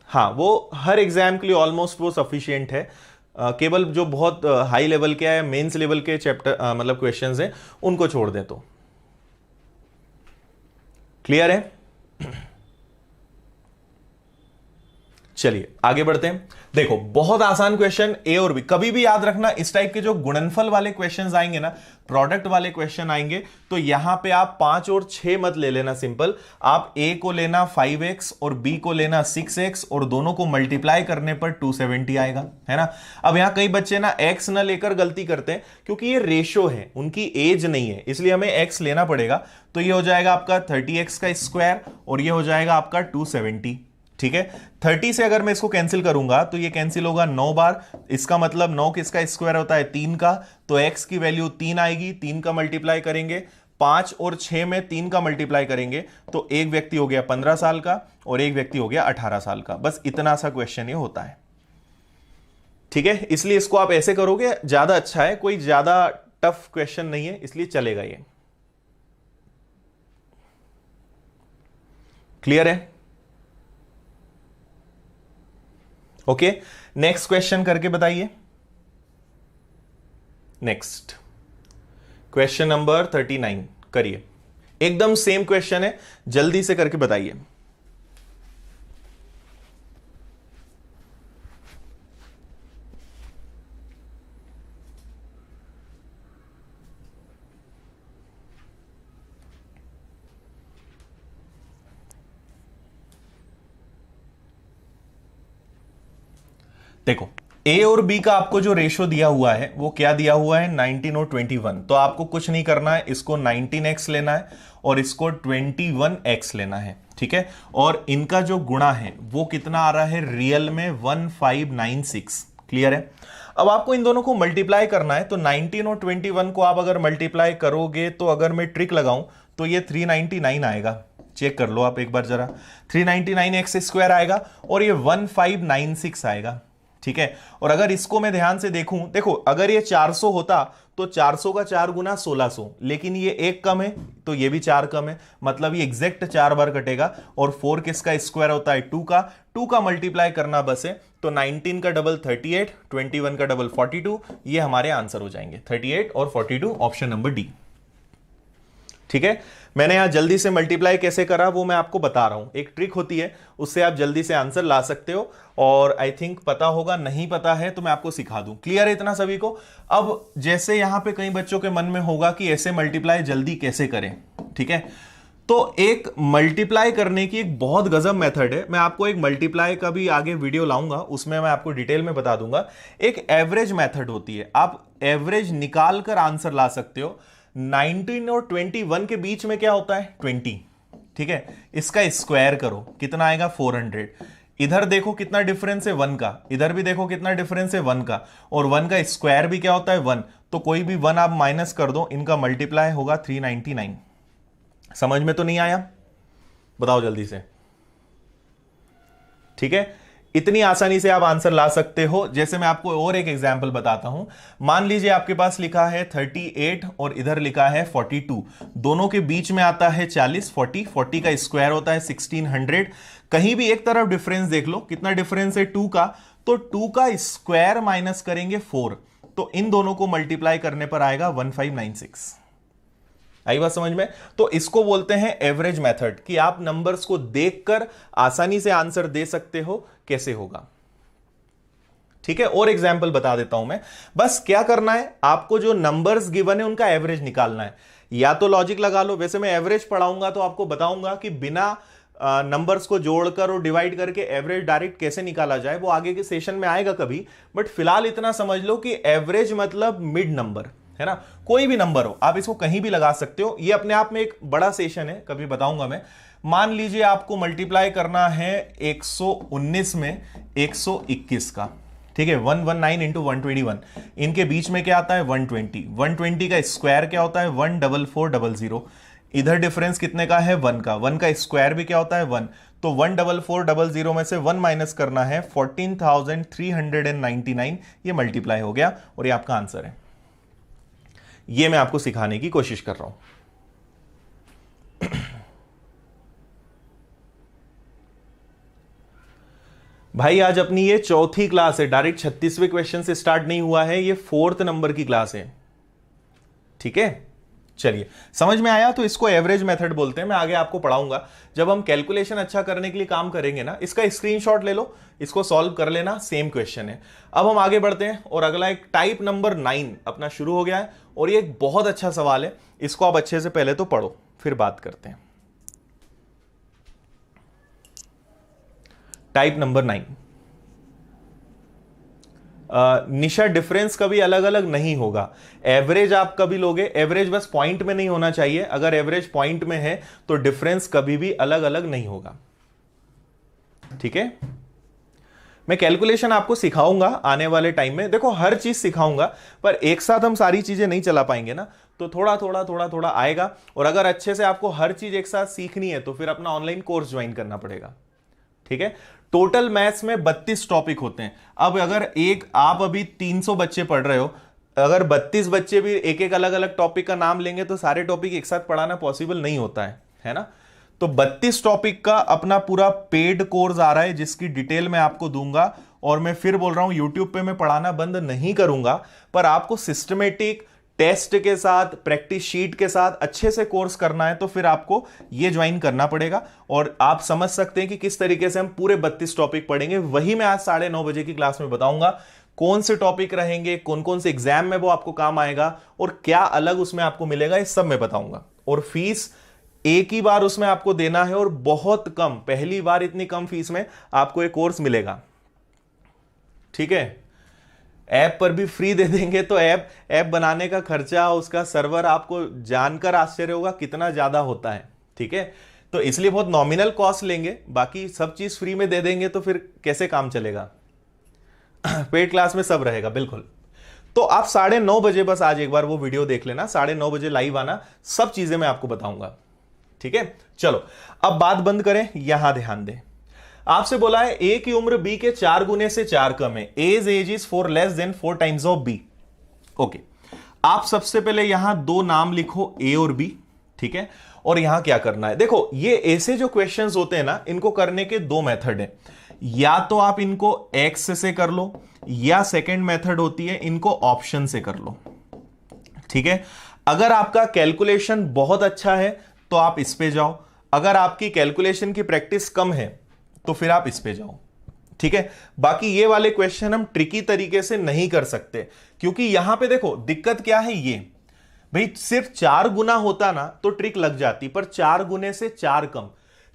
हाँ, वो हर एग्जाम के लिए ऑलमोस्ट वो सफिशिएंट है। केवल जो बहुत हाई लेवल के है, मेंस लेवल के चैप्टर मतलब क्वेश्चंस हैं, उनको छोड़ दें तो क्लियर है। चलिए आगे बढ़ते हैं। देखो बहुत आसान क्वेश्चन, ए और बी। कभी भी याद रखना, इस टाइप के जो गुणनफल वाले क्वेश्चंस आएंगे ना, प्रोडक्ट वाले क्वेश्चन आएंगे, तो यहां पे आप 5 और 6 मत ले लेना सिंपल। आप ए को लेना 5x और बी को लेना 6x, और दोनों को मल्टीप्लाई करने पर 270 आएगा, है ना। अब यहां कई बच्चे ना x न लेकर गलती करते हैं, क्योंकि ये रेशो है, उनकी एज नहीं है, इसलिए हमें x लेना पड़ेगा। तो ये हो जाएगा आपका 30x का स्क्वायर और ये हो जाएगा आपका 270, ठीक है। 30 से अगर मैं इसको कैंसिल करूंगा तो ये कैंसिल होगा 9 बार, इसका मतलब 9 किसका स्क्वायर होता है, 3 का। तो x की वैल्यू 3 आएगी, 3 का मल्टीप्लाई करेंगे, 5 और 6 में 3 का मल्टीप्लाई करेंगे, तो एक व्यक्ति हो गया 15 साल का और एक व्यक्ति हो गया 18 साल का। बस इतना सा क्वेश्चन ये होता है, ठीक है। इसलिए इसको आप ऐसे करोगे ज्यादा अच्छा है, कोई ज्यादा टफ क्वेश्चन नहीं है, इसलिए चलेगा ये। क्लियर है, ओके। नेक्स्ट क्वेश्चन करके बताइए। नेक्स्ट क्वेश्चन नंबर 39 करिए, एकदम सेम क्वेश्चन है, जल्दी से करके बताइए। देखो ए और बी का आपको जो रेशो दिया हुआ है वो क्या दिया हुआ है, 19 और 21। तो आपको कुछ नहीं करना है, इसको 19x लेना है और इसको 21x लेना है, ठीक है। और इनका जो गुणा है वो कितना आ रहा है, रियल में 1596। क्लियर है। अब आपको इन दोनों को मल्टीप्लाई करना है, तो 19 और 21 को आप अगर मल्टीप्लाई करोगे तो अगर मैं ट्रिक लगाऊं तो ये 399 आएगा, चेक कर लो आप एक बार जरा, 399x² आएगा और ये 1596 आएगा। ठीक है, और अगर इसको मैं ध्यान से देखूं, देखो अगर ये 400 होता तो 400 का 4 गुना 1600, लेकिन ये एक कम है तो ये भी 4 कम है, मतलब ये एग्जैक्ट 4 बार कटेगा। और 4 किसका स्क्वायर होता है? 2 का मल्टीप्लाई करना बस है, तो 19 का डबल 38, 21 का डबल 42, ये हमारे आंसर हो जाएंगे 38 और 42, ऑप्शन नंबर डी। ठीक है, मैंने यहां जल्दी से मल्टीप्लाई कैसे करा वो मैं आपको बता रहा हूं, एक ट्रिक होती है, उससे आप जल्दी से आंसर ला सकते हो, और आई थिंक पता होगा, नहीं पता है तो मैं आपको सिखा दूं। क्लियर है इतना सभी को? अब जैसे यहां पे कई बच्चों के मन में होगा कि ऐसे मल्टीप्लाई जल्दी कैसे करें, ठीक है, तो एक मल्टीप्लाई करने की एक बहुत गजब मेथड है, मैं आपको एक मल्टीप्लाई का भी आगे वीडियो लाऊंगा, उसमें मैं आपको डिटेल में बता दूंगा। एक एवरेज मेथड होती है, आप एवरेज निकाल कर आंसर ला सकते हो। 19 और 21 के बीच में क्या होता है? 20। ठीक है, इसका स्क्वायर करो, कितना आएगा? 400। इधर देखो कितना डिफरेंस है 1 का, इधर भी देखो कितना डिफरेंस है 1 का, और 1 का स्क्वायर भी क्या होता है? 1। तो कोई भी 1 आप माइनस कर दो, इनका मल्टीप्लाई होगा 399। समझ में तो नहीं आया? बताओ जल्दी से। ठीक है, इतनी आसानी से आप आंसर ला सकते हो। जैसे मैं आपको और एक एग्जांपल बताता हूं, मान लीजिए आपके पास लिखा है 38 और इधर लिखा है 42, दोनों के बीच में आता है 40, 40 का स्क्वायर होता है 1600। कहीं भी एक तरफ डिफरेंस देख लो, कितना डिफरेंस है? 2 का, तो 2 का स्क्वायर माइनस करेंगे 4, तो इन दोनों को मल्टीप्लाई करने पर आएगा 1596। आई बात समझ में? तो इसको बोलते हैं एवरेज मेथड, कि आप नंबर्स को देखकर आसानी से आंसर दे सकते हो कैसे होगा। ठीक है, और एग्जांपल बता देता हूं मैं। बस क्या करना है, आपको जो नंबर्स गिवन है उनका एवरेज निकालना है, या तो लॉजिक लगा लो। वैसे मैं एवरेज पढ़ाऊंगा तो आपको बताऊंगा कि बिना नंबर्स को जोड़कर और डिवाइड करके एवरेज डायरेक्ट कैसे निकाला जाए, वो आगे के सेशन में आएगा कभी। बट फिलहाल इतना समझ लो कि एवरेज मतलब मिड नंबर, है ना, कोई भी नंबर हो, आप इसको कहीं भी लगा सकते हो। ये अपने आप में एक बड़ा सेशन है, कभी बताऊंगा मैं। मान लीजिए आपको मल्टीप्लाई करना है 119 में 121 का, ठीक है, 119 इंटू 121, इनके बीच में क्या आता है? 120। 120 का स्क्वायर क्या होता है? 14400। इधर डिफरेंस कितने का है? 1 का। 1 का स्क्वायर भी क्या होता है? 1। तो 14400 में से 1 माइनस करना है 14399, ये मल्टीप्लाई हो गया और ये आपका आंसर है। ये मैं आपको सिखाने की कोशिश कर रहा हूं। भाई आज अपनी ये चौथी क्लास है, डायरेक्ट 36वें क्वेश्चन से स्टार्ट नहीं हुआ है, ये 4th नंबर की क्लास है। ठीक है, चलिए समझ में आया? तो इसको एवरेज मेथड बोलते हैं, मैं आगे आपको पढ़ाऊंगा। जब हम कैलकुलेशन अच्छा करने के लिए काम करेंगे ना, इसका स्क्रीनशॉट ले लो, इसको सॉल्व कर लेना, सेम क्वेश्चन है। अब हम आगे बढ़ते हैं और अगला एक टाइप नंबर 9 अपना शुरू हो गया है, और ये एक बहुत अच्छा सवाल है, इसको आप अच्छे से पहले तो पढ़ो फिर बात करते हैं। Type number 9। निशा डिफरेंस कभी अलग अलग नहीं होगा, एवरेज आप कभी लोगे, एवरेज बस पॉइंट में नहीं होना चाहिए, अगर एवरेज पॉइंट में है तो डिफरेंस कभी भी अलग अलग नहीं होगा। ठीक है, मैं कैलकुलेशन आपको सिखाऊंगा आने वाले टाइम में, देखो हर चीज सिखाऊंगा, पर एक साथ हम सारी चीजें नहीं चला पाएंगे ना, तो थोड़ा थोड़ा आएगा। और अगर अच्छे से आपको हर चीज एक साथ सीखनी है तो फिर अपना ऑनलाइन कोर्स ज्वाइन करना पड़ेगा। ठीक है, टोटल मैथ्स में 32 टॉपिक होते हैं। अब अगर आप अभी 300 बच्चे पढ़ रहे हो, अगर 32 बच्चे भी एक एक अलग अलग टॉपिक का नाम लेंगे तो सारे टॉपिक एक साथ पढ़ाना पॉसिबल नहीं होता है ना। तो 32 टॉपिक का अपना पूरा पेड कोर्स आ रहा है, जिसकी डिटेल मैं आपको दूंगा। और मैं फिर बोल रहा हूं, यूट्यूब पे मैं पढ़ाना बंद नहीं करूंगा, पर आपको सिस्टमेटिक टेस्ट के साथ, प्रैक्टिस शीट के साथ अच्छे से कोर्स करना है तो फिर आपको ये ज्वाइन करना पड़ेगा। और आप समझ सकते हैं कि किस तरीके से हम पूरे 32 टॉपिक पढ़ेंगे, वही मैं आज 9:30 बजे की क्लास में बताऊंगा। कौन से टॉपिक रहेंगे, कौन कौन से एग्जाम में वो आपको काम आएगा, और क्या अलग उसमें आपको मिलेगा, ये सब मैं बताऊंगा। और फीस एक ही बार उसमें आपको देना है, और बहुत कम, पहली बार इतनी कम फीस में आपको ये कोर्स मिलेगा। ठीक है, ऐप पर भी फ्री दे देंगे तो ऐप बनाने का खर्चा, उसका सर्वर, आपको जानकर आश्चर्य होगा कितना ज्यादा होता है। ठीक है, तो इसलिए बहुत नॉमिनल कॉस्ट लेंगे, बाकी सब चीज फ्री में दे देंगे तो फिर कैसे काम चलेगा। पेड क्लास में सब रहेगा बिल्कुल। तो आप 9:30 बजे बस आज एक बार वो वीडियो देख लेना, 9:30 बजे लाइव आना, सब चीजें मैं आपको बताऊंगा। ठीक है, चलो अब बात बंद करें, यहां ध्यान दें। आपसे बोला है ए की उम्र बी के 4 गुने से 4 कम है, age age is 4 less than 4 times of B. Okay, आप सबसे पहले यहां दो नाम लिखो, ए और बी, ठीक है। और यहां क्या करना है, देखो ये ऐसे जो क्वेश्चंस होते हैं ना, इनको करने के दो मेथड है, या तो आप इनको एक्स से कर लो, या सेकंड मेथड होती है इनको ऑप्शन से कर लो, ठीक है। अगर आपका कैलकुलेशन बहुत अच्छा है तो आप इस पे जाओ, अगर आपकी कैलकुलेशन की प्रैक्टिस कम है तो फिर आप इस पे जाओ, ठीक है। बाकी ये वाले क्वेश्चन हम ट्रिकी तरीके से नहीं कर सकते, क्योंकि यहां पे देखो दिक्कत क्या है, ये भाई सिर्फ 4 गुना होता ना तो ट्रिक लग जाती, पर 4 गुने से 4 कम,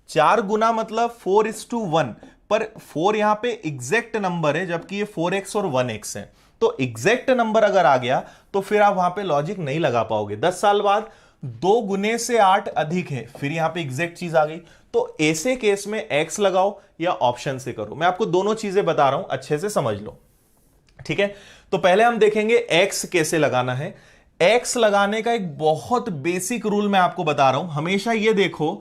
4 गुना मतलब 4:1, पर 4 यहां पे एग्जैक्ट नंबर है, जबकि ये 4x और 1x है, तो एग्जैक्ट नंबर अगर आ गया तो फिर आप वहां पे लॉजिक नहीं लगा पाओगे। 10 साल बाद 2 गुने से 8 अधिक है, फिर यहां पे एग्जैक्ट चीज आ गई, तो ऐसे केस में x लगाओ या ऑप्शन से करो। मैं आपको दोनों चीजें बता रहा हूं, अच्छे से समझ लो, ठीक है। तो पहले हम देखेंगे x कैसे लगाना है। x लगाने का एक बहुत बेसिक रूल मैं आपको बता रहा हूं, हमेशा ये देखो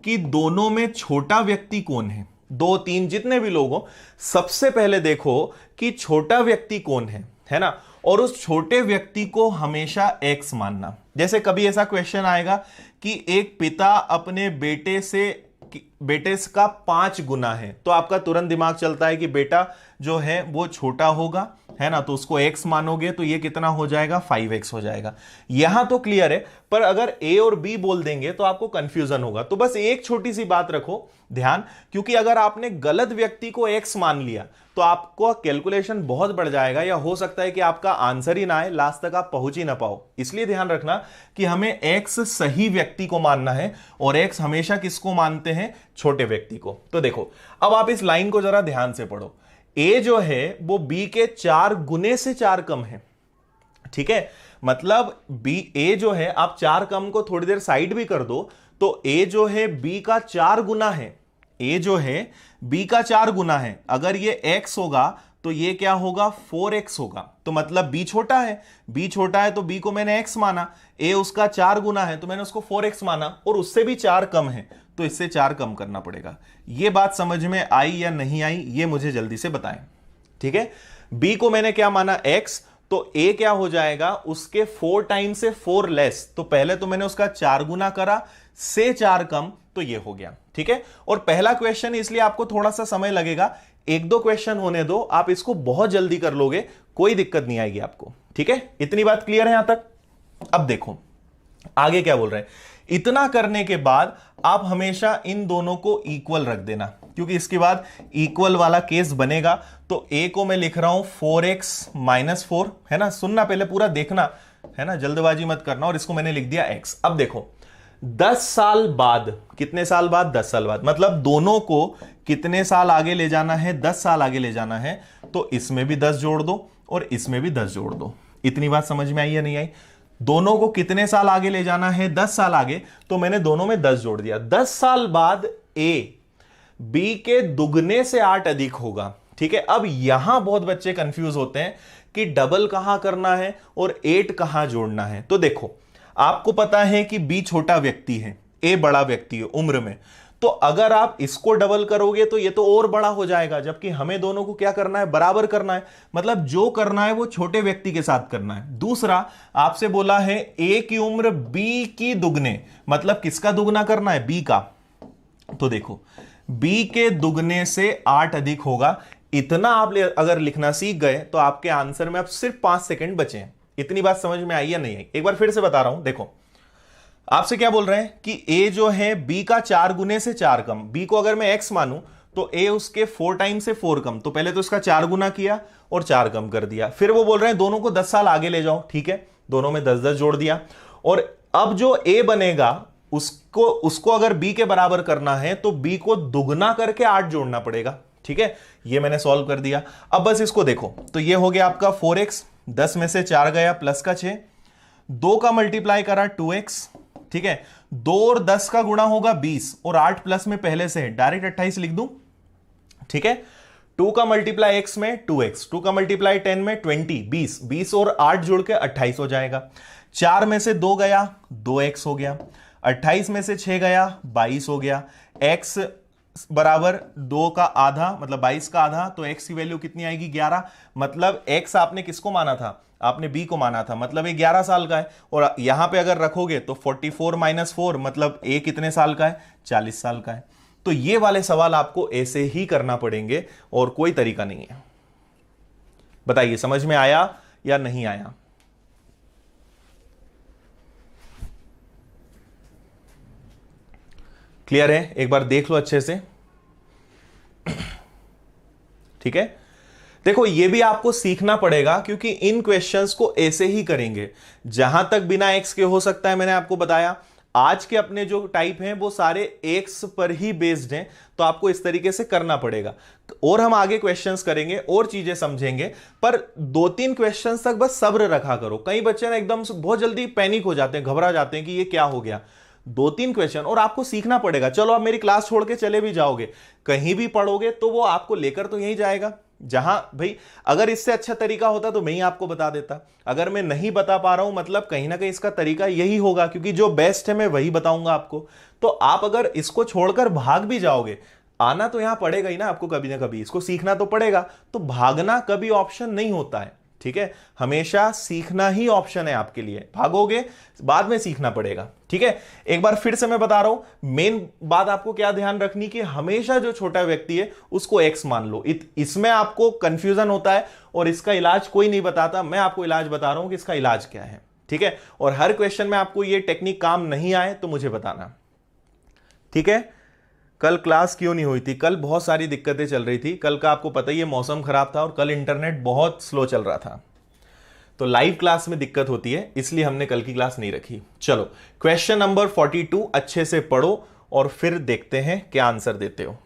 कि दोनों में छोटा व्यक्ति कौन है, 2 3 जितने भी लोग हो, सबसे पहले देखो कि छोटा व्यक्ति कौन है ना, और उस छोटे व्यक्ति को हमेशा x मानना। जैसे कभी ऐसा क्वेश्चन आएगा कि एक पिता अपने बेटे का 5 गुना है, तो आपका तुरंत दिमाग चलता है कि बेटा जो है वो छोटा होगा, है ना, तो उसको x मानोगे तो ये कितना हो जाएगा, 5x हो जाएगा। यहां तो क्लियर है, पर अगर a और b बोल देंगे तो आपको कंफ्यूजन होगा। तो बस एक छोटी सी बात रखो ध्यान, क्योंकि अगर आपने गलत व्यक्ति को x मान लिया तो आपको कैलकुलेशन बहुत बढ़ जाएगा, या हो सकता है कि आपका आंसर ही ना आए, लास्ट तक आप पहुंच ही ना पाओ। इसलिए ध्यान रखना कि हमें x सही व्यक्ति को मानना है, और x हमेशा किसको मानते हैं, छोटे व्यक्ति को। तो देखो अब आप इस लाइन को जरा ध्यान से पढ़ो, a जो है वो b के 4 गुने से 4 कम है, ठीक है। मतलब a जो है, आप 4 कम को थोड़ी देर साइड भी कर दो तो a जो है b का 4 गुना है, a जो है b का 4 गुना है। अगर ये x होगा तो ये क्या होगा, 4x होगा। तो मतलब b छोटा है, b छोटा है तो b को मैंने x माना, a उसका 4 गुना है तो मैंने उसको 4x माना, और उससे भी 4 कम है तो इससे 4 कम करना पड़ेगा। ये बात समझ में आई या नहीं आई, ये मुझे जल्दी से बताएं, ठीक है। b को मैंने क्या माना, x, तो a क्या हो जाएगा, उसके 4 टाइम से 4 लेस, तो पहले तो मैंने उसका 4 गुना करा से 4 कम, तो ये हो गया, ठीक है। और पहला क्वेश्चन इसलिए आपको थोड़ा सा समय लगेगा, 1-2 क्वेश्चन होने दो, आप इसको बहुत जल्दी कर लोगे, कोई दिक्कत नहीं आएगी आपको, ठीक है। इतनी बात क्लियर है यहां तक। अब देखो आगे क्या बोल रहे हैं, इतना करने के बाद आप हमेशा इन दोनों को इक्वल रख देना, क्योंकि इसके बाद इक्वल वाला केस बनेगा। तो a को मैं लिख रहा हूं 4x - 4, है ना, सुनना पहले पूरा देखना, है ना, जल्दबाजी मत करना, और इसको मैंने लिख दिया x। अब देखो 10 साल बाद, कितने साल बाद, 10 साल बाद, मतलब दोनों को कितने साल आगे ले जाना है, 10 साल आगे ले जाना है, तो इसमें भी 10 जोड़ दो और इसमें भी 10 जोड़ दो। इतनी बात समझ में आई या नहीं आई? दोनों को कितने साल आगे ले जाना है, 10 साल आगे, तो मैंने दोनों में 10 जोड़ दिया। 10 साल बाद a b के दुगने से 8 अधिक होगा, ठीक है। अब यहां बहुत बच्चे कंफ्यूज होते हैं कि डबल कहां करना है और 8 कहां जोड़ना है। तो देखो आपको पता है कि b छोटा व्यक्ति है, a बड़ा व्यक्ति है उम्र में, तो अगर आप इसको डबल करोगे तो ये तो और बड़ा हो जाएगा, जबकि हमें दोनों को क्या करना है, बराबर करना है, मतलब जो करना है वो छोटे व्यक्ति के साथ करना है। दूसरा आपसे बोला है a की उम्र b की दुगने, मतलब किसका दुगना करना है, b का। तो देखो b के दुगने से 8 अधिक होगा, इतना आप अगर लिखना सीख गए तो आपके आंसर में अब सिर्फ 5 सेकंड बचे हैं। इतनी बात समझ में आई या नहीं आई? एक बार फिर से बता रहा हूं, देखो आपसे क्या बोल रहे हैं कि a जो है b का 4 गुने से 4 कम, b को अगर मैं x मानूं तो a उसके 4 टाइम से 4 कम, तो पहले तो इसका 4 गुना किया और 4 कम कर दिया। फिर वो बोल रहे हैं दोनों को 10 साल आगे ले जाओ, ठीक है, दोनों में 10-10 जोड़ दिया, और अब जो a बनेगा उसको अगर b के बराबर करना है तो b को दुगना करके 8 जोड़ना पड़ेगा, ठीक है। ये मैंने सॉल्व कर दिया। अब बस इसको देखो, तो ये हो गया आपका 4x, 10 में से 4 गया प्लस का 6, 2 का मल्टीप्लाई करा 2x, ठीक है, 2 और 10 का गुणा होगा 20, और 8 प्लस में पहले से है, डायरेक्ट 28 लिख दूं, ठीक है। 2 का मल्टीप्लाई x में 2x, 2 का मल्टीप्लाई 10 में 20, 20 और 8 जोड़ के 28 हो जाएगा। 4 में से 2 गया, 2x हो गया। 28 में से 6 गया 22 हो गया। x बराबर 2 का आधा मतलब 22 का आधा, तो x की वैल्यू कितनी आएगी 11। मतलब x आपने किसको माना था, आपने b को माना था, मतलब ये 11 साल का है। और यहां पे अगर रखोगे तो 44 माइनस 4 मतलब a कितने साल का है, 40 साल का है। तो ये वाले सवाल आपको ऐसे ही करना पड़ेंगे और कोई तरीका नहीं है। बताइए समझ में आया या नहीं आया। क्लियर है, एक बार देख लो अच्छे से। ठीक है, देखो ये भी आपको सीखना पड़ेगा क्योंकि इन क्वेश्चंस को ऐसे ही करेंगे। जहां तक बिना एक्स के हो सकता है, मैंने आपको बताया आज के अपने जो टाइप हैं वो सारे एक्स पर ही बेस्ड हैं, तो आपको इस तरीके से करना पड़ेगा। और हम आगे क्वेश्चंस करेंगे और चीजें समझेंगे, पर 2-3 क्वेश्चंस तक बस सब्र रखा करो। कई बच्चे ना एकदम से बहुत जल्दी पैनिक हो जाते हैं, घबरा जाते हैं कि ये क्या हो गया। 2-3 क्वेश्चन और आपको सीखना पड़ेगा। चलो आप मेरी क्लास छोड़ के चले भी जाओगे, कहीं भी पढ़ोगे तो वो आपको लेकर तो यहीं जाएगा। जहां भाई अगर इससे अच्छा तरीका होता तो मैं ही आपको बता देता। अगर मैं नहीं बता पा रहा हूं मतलब कहीं ना कहीं इसका तरीका यही होगा, क्योंकि जो बेस्ट है मैं वही बताऊंगा आपको। तो आप अगर इसको छोड़कर भाग भी जाओगे, आना तो यहां पड़ेगा ही ना आपको, कभी ना कभी इसको सीखना तो पड़ेगा। तो भागना कभी ऑप्शन नहीं होता है, ठीक है, हमेशा सीखना ही ऑप्शन है आपके लिए। भागोगे बाद में सीखना पड़ेगा, ठीक है। एक बार फिर से मैं बता रहा हूं, मेन बात आपको क्या ध्यान रखनी कि हमेशा जो छोटा व्यक्ति है उसको एक्स मान लो। इसमें आपको कंफ्यूजन होता है और इसका इलाज कोई नहीं बताता, मैं आपको इलाज बता रहा हूं कि इसका इलाज क्या है, ठीक है। और हर क्वेश्चन में आपको ये टेक्निक काम नहीं आए तो मुझे बताना, ठीक है। कल क्लास क्यों नहीं हुई थी, कल बहुत सारी दिक्कतें चल रही थी। कल का आपको पता ही है मौसम खराब था और कल इंटरनेट बहुत स्लो चल रहा था, तो लाइव क्लास में दिक्कत होती है, इसलिए हमने कल की क्लास नहीं रखी। चलो क्वेश्चन नंबर 42 अच्छे से पढ़ो और फिर देखते हैं क्या आंसर देते हो।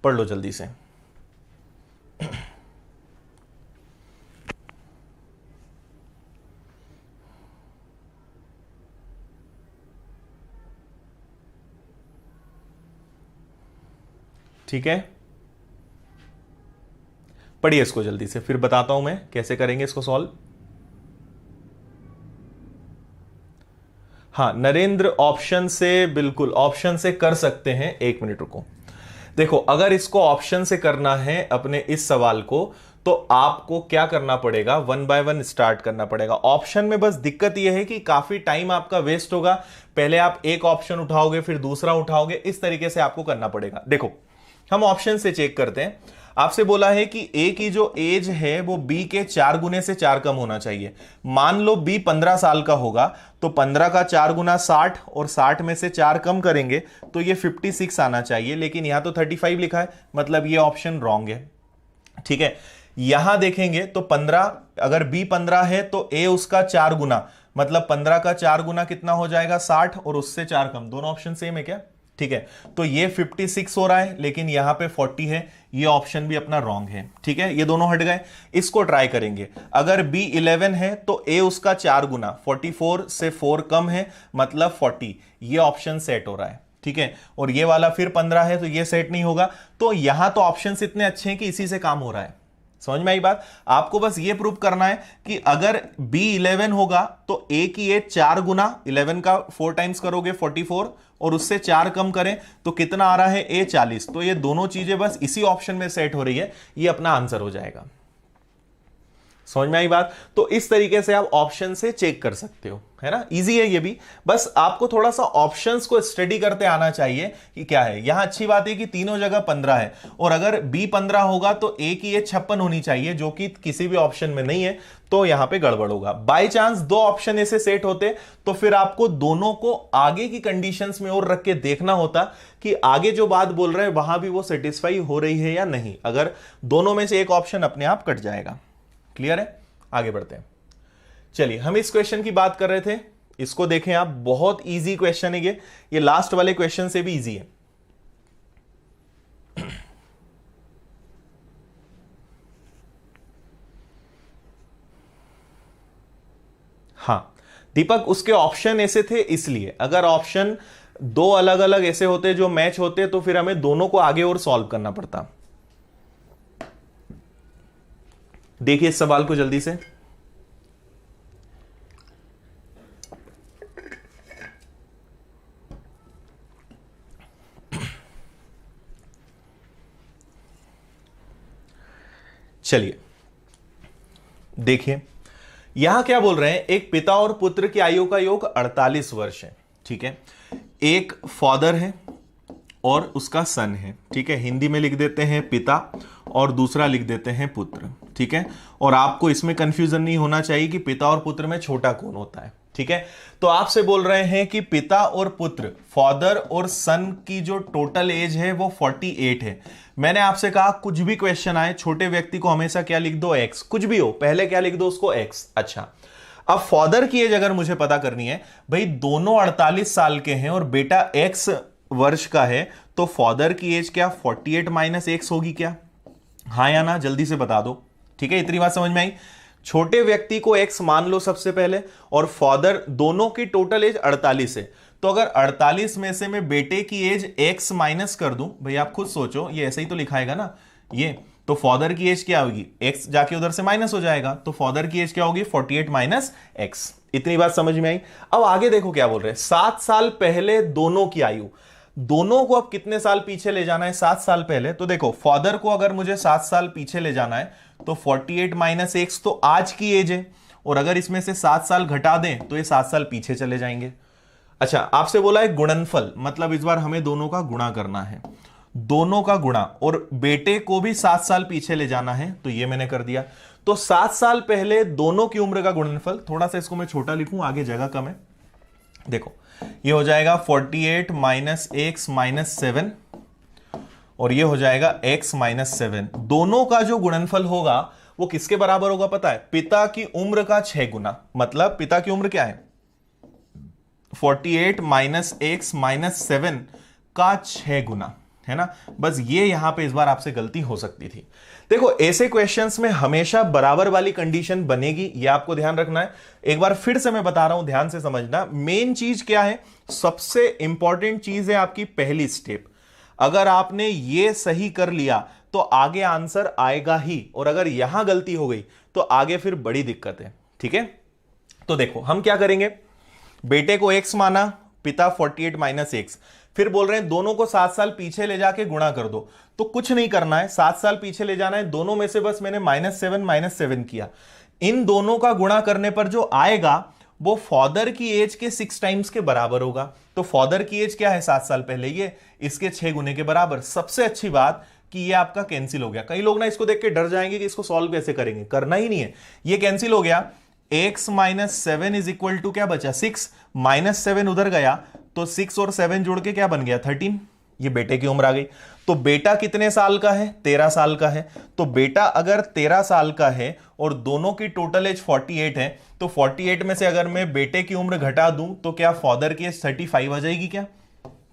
पढ़ लो जल्दी से। ठीक है, पढ़िए इसको जल्दी से, फिर बताता हूं मैं कैसे करेंगे इसको सॉल्व। हाँ नरेंद्र, ऑप्शन से, बिल्कुल ऑप्शन से कर सकते हैं। 1 मिनट रुको। देखो अगर इसको ऑप्शन से करना है अपने इस सवाल को, तो आपको क्या करना पड़ेगा, 1 बाय 1 स्टार्ट करना पड़ेगा। ऑप्शन में बस दिक्कत यह है कि काफी टाइम आपका वेस्ट होगा। पहले आप एक ऑप्शन उठाओगे फिर दूसरा उठाओगे, इस तरीके से आपको करना पड़ेगा। देखो हम ऑप्शन से चेक करते हैं। आपसे बोला है कि ए की जो एज है वो बी के 4 गुने से 4 कम होना चाहिए। मान लो बी 15 साल का होगा, तो 15 का 4 गुना 60 और 60 में से 4 कम करेंगे तो ये 56 आना चाहिए, लेकिन यहां तो 35 लिखा है, मतलब ये ऑप्शन रॉन्ग है, ठीक है। यहां देखेंगे तो 15, अगर बी 15 है तो ए उसका 4 गुना, मतलब 15 का 4 गुना कितना हो जाएगा 60 और उससे 4 कम। दोनों ऑप्शन सेम है क्या, ठीक है। तो ये 56 हो रहा है, लेकिन यहां पे 40 है, ये ऑप्शन भी अपना रॉन्ग है, ठीक है। ये दोनों हट गए। इसको ट्राई करेंगे। अगर बी 11 है तो ए उसका 4 गुना, 44 से 4 कम है मतलब 40, ये ऑप्शन सेट हो रहा है, ठीक है। और ये वाला फिर 15 है तो ये सेट नहीं होगा। तो यहां तो ऑप्शंस इतने अच्छे हैं कि इसी से काम हो रहा है। समझ में आई बात। आपको बस ये प्रूव करना है कि अगर B11 होगा तो A की एज 4 गुना, 11 का 4 टाइम्स करोगे 44 और उससे 4 कम करें तो कितना आ रहा है A 40। तो ये दोनों चीजें बस इसी ऑप्शन में सेट हो रही है, ये अपना आंसर हो जाएगा। समझ में आई बात। तो इस तरीके से आप ऑप्शन से चेक कर सकते हो, है ना, इजी है ये भी। बस आपको थोड़ा सा ऑप्शंस को स्टडी करते आना चाहिए कि क्या है। यहां अच्छी बात है कि तीनों जगह 15 है, और अगर बी 15 होगा तो ए की एज 56 होनी चाहिए, जो कि किसी भी ऑप्शन में नहीं है, तो यहां पे गड़बड़ होगा। बाई चांस 2 ऑप्शन ऐसे सेट होते तो फिर आपको दोनों को आगे की कंडीशंस में और रख के देखना होता कि आगे जो बात बोल रहे हैं वहां भी वो सेटिस्फाई हो रही है या नहीं। अगर दोनों में से एक ऑप्शन अपने आप कट जाएगा। क्लियर है, आगे बढ़ते हैं। चलिए हम इस क्वेश्चन की बात कर रहे थे, इसको देखें आप, बहुत इजी क्वेश्चन है ये लास्ट वाले क्वेश्चन से भी इजी है। हां दीपक, उसके ऑप्शन ऐसे थे इसलिए। अगर ऑप्शन 2 अलग अलग ऐसे होते जो मैच होते तो फिर हमें दोनों को आगे और सॉल्व करना पड़ता। देखिए इस सवाल को जल्दी से। चलिए देखिए, यहां क्या बोल रहे हैं, एक पिता और पुत्र की आयु का योग 48 वर्ष है। ठीक है, एक फादर है और उसका सन है। ठीक है, हिंदी में लिख देते हैं पिता और दूसरा लिख देते हैं पुत्र। ठीक है, और आपको इसमें कंफ्यूजन नहीं होना चाहिए कि पिता और पुत्र में छोटा कौन होता है। ठीक है, तो आपसे बोल रहे हैं कि पिता और पुत्र, फादर और सन की जो टोटल एज है वो 48 है। मैंने आपसे कहा कुछ भी क्वेश्चन आए, छोटे व्यक्ति को हमेशा क्या लिख दो, एक्स, कुछ भी हो पहले क्या लिख दो उसको, एक्स। अच्छा, अब फादर की एज अगर मुझे पता करनी है, भाई दोनों 48 साल के हैं और बेटा एक्स वर्ष का है, तो फादर की एज क्या 48 माइनस एक्स होगी क्या? हाँ या ना, जल्दी से बता दो। ठीक है, इतनी बात समझ में आई। छोटे व्यक्ति को एक्स मान लो सबसे पहले, और फादर, दोनों की टोटल एज 48 है। तो अगर 48 में से मैं बेटे की एज एक्स माइनस कर दूं, भाई आप खुद सोचो, ये ऐसे ही तो लिखाएगा ना ये, तो फादर की एज क्या होगी, एक्स जाके उधर से माइनस हो जाएगा, तो फादर की एज क्या होगी 48 माइनस एक्स। इतनी बात समझ में आई। अब आगे देखो क्या बोल रहे हैं, 7 साल पहले दोनों की आयु, दोनों को अब कितने साल पीछे ले जाना है, 7 साल पहले। तो देखो फादर को अगर मुझे 7 साल पीछे ले जाना है तो 48 माइनस एक्स तो आज की एज है, और अगर इसमें से 7 साल घटा दें तो ये 7 साल पीछे चले जाएंगे। अच्छा, आपसे बोला है गुणनफल, मतलब इस बार हमें दोनों का गुणा करना है, दोनों का गुणा, और बेटे को भी 7 साल पीछे ले जाना है, तो ये मैंने कर दिया। तो 7 साल पहले दोनों की उम्र का गुणनफल, थोड़ा सा इसको मैं छोटा लिखूं, आगे जगह कम है। देखो ये हो जाएगा 48 माइनस एक्स माइनस 7, और ये हो जाएगा x माइनस 7। दोनों का जो गुणनफल होगा वो किसके बराबर होगा पता है, पिता की उम्र का 6 गुना। मतलब पिता की उम्र क्या है, 48 माइनस एक्स माइनस 7 का 6 गुना, है ना। बस ये यहां पे इस बार आपसे गलती हो सकती थी। देखो ऐसे क्वेश्चंस में हमेशा बराबर वाली कंडीशन बनेगी, ये आपको ध्यान रखना है। एक बार फिर से मैं बता रहा हूं, ध्यान से समझना। मेन चीज क्या है, सबसे इंपॉर्टेंट चीज है आपकी पहली स्टेप। अगर आपने ये सही कर लिया तो आगे आंसर आएगा ही, और अगर यहां गलती हो गई तो आगे फिर बड़ी दिक्कत है। ठीक है, तो देखो हम क्या करेंगे, बेटे को x माना, पिता 48 माइनस एक्स, फिर बोल रहे हैं दोनों को 7 साल पीछे ले जाके गुणा कर दो। तो कुछ नहीं करना है, 7 साल पीछे ले जाना है, दोनों में से बस मैंने माइनस 7 किया। इन दोनों का गुणा करने पर जो आएगा वो फादर की एज के 6 टाइम्स के बराबर होगा। तो फादर की एज क्या है 7 साल पहले, ये इसके 6 गुने के बराबर। सबसे अच्छी बात कि ये आपका कैंसिल हो गया। कई लोग ना इसको देख के डर जाएंगे कि इसको सॉल्व कैसे करेंगे, करना ही नहीं है, ये कैंसिल हो गया। x minus 7 is equal to क्या बचा, 6, माइनस 7 उधर गया तो 6 और 7 जोड़ के क्या बन गया 13। ये बेटे की उम्र आ गई। तो बेटा कितने साल का है, 13 साल का है। तो बेटा अगर 13 साल का है और दोनों की टोटल एज 48 है, तो 48 में से अगर मैं बेटे की उम्र घटा दूं तो क्या फादर की एज 35 आ जाएगी क्या?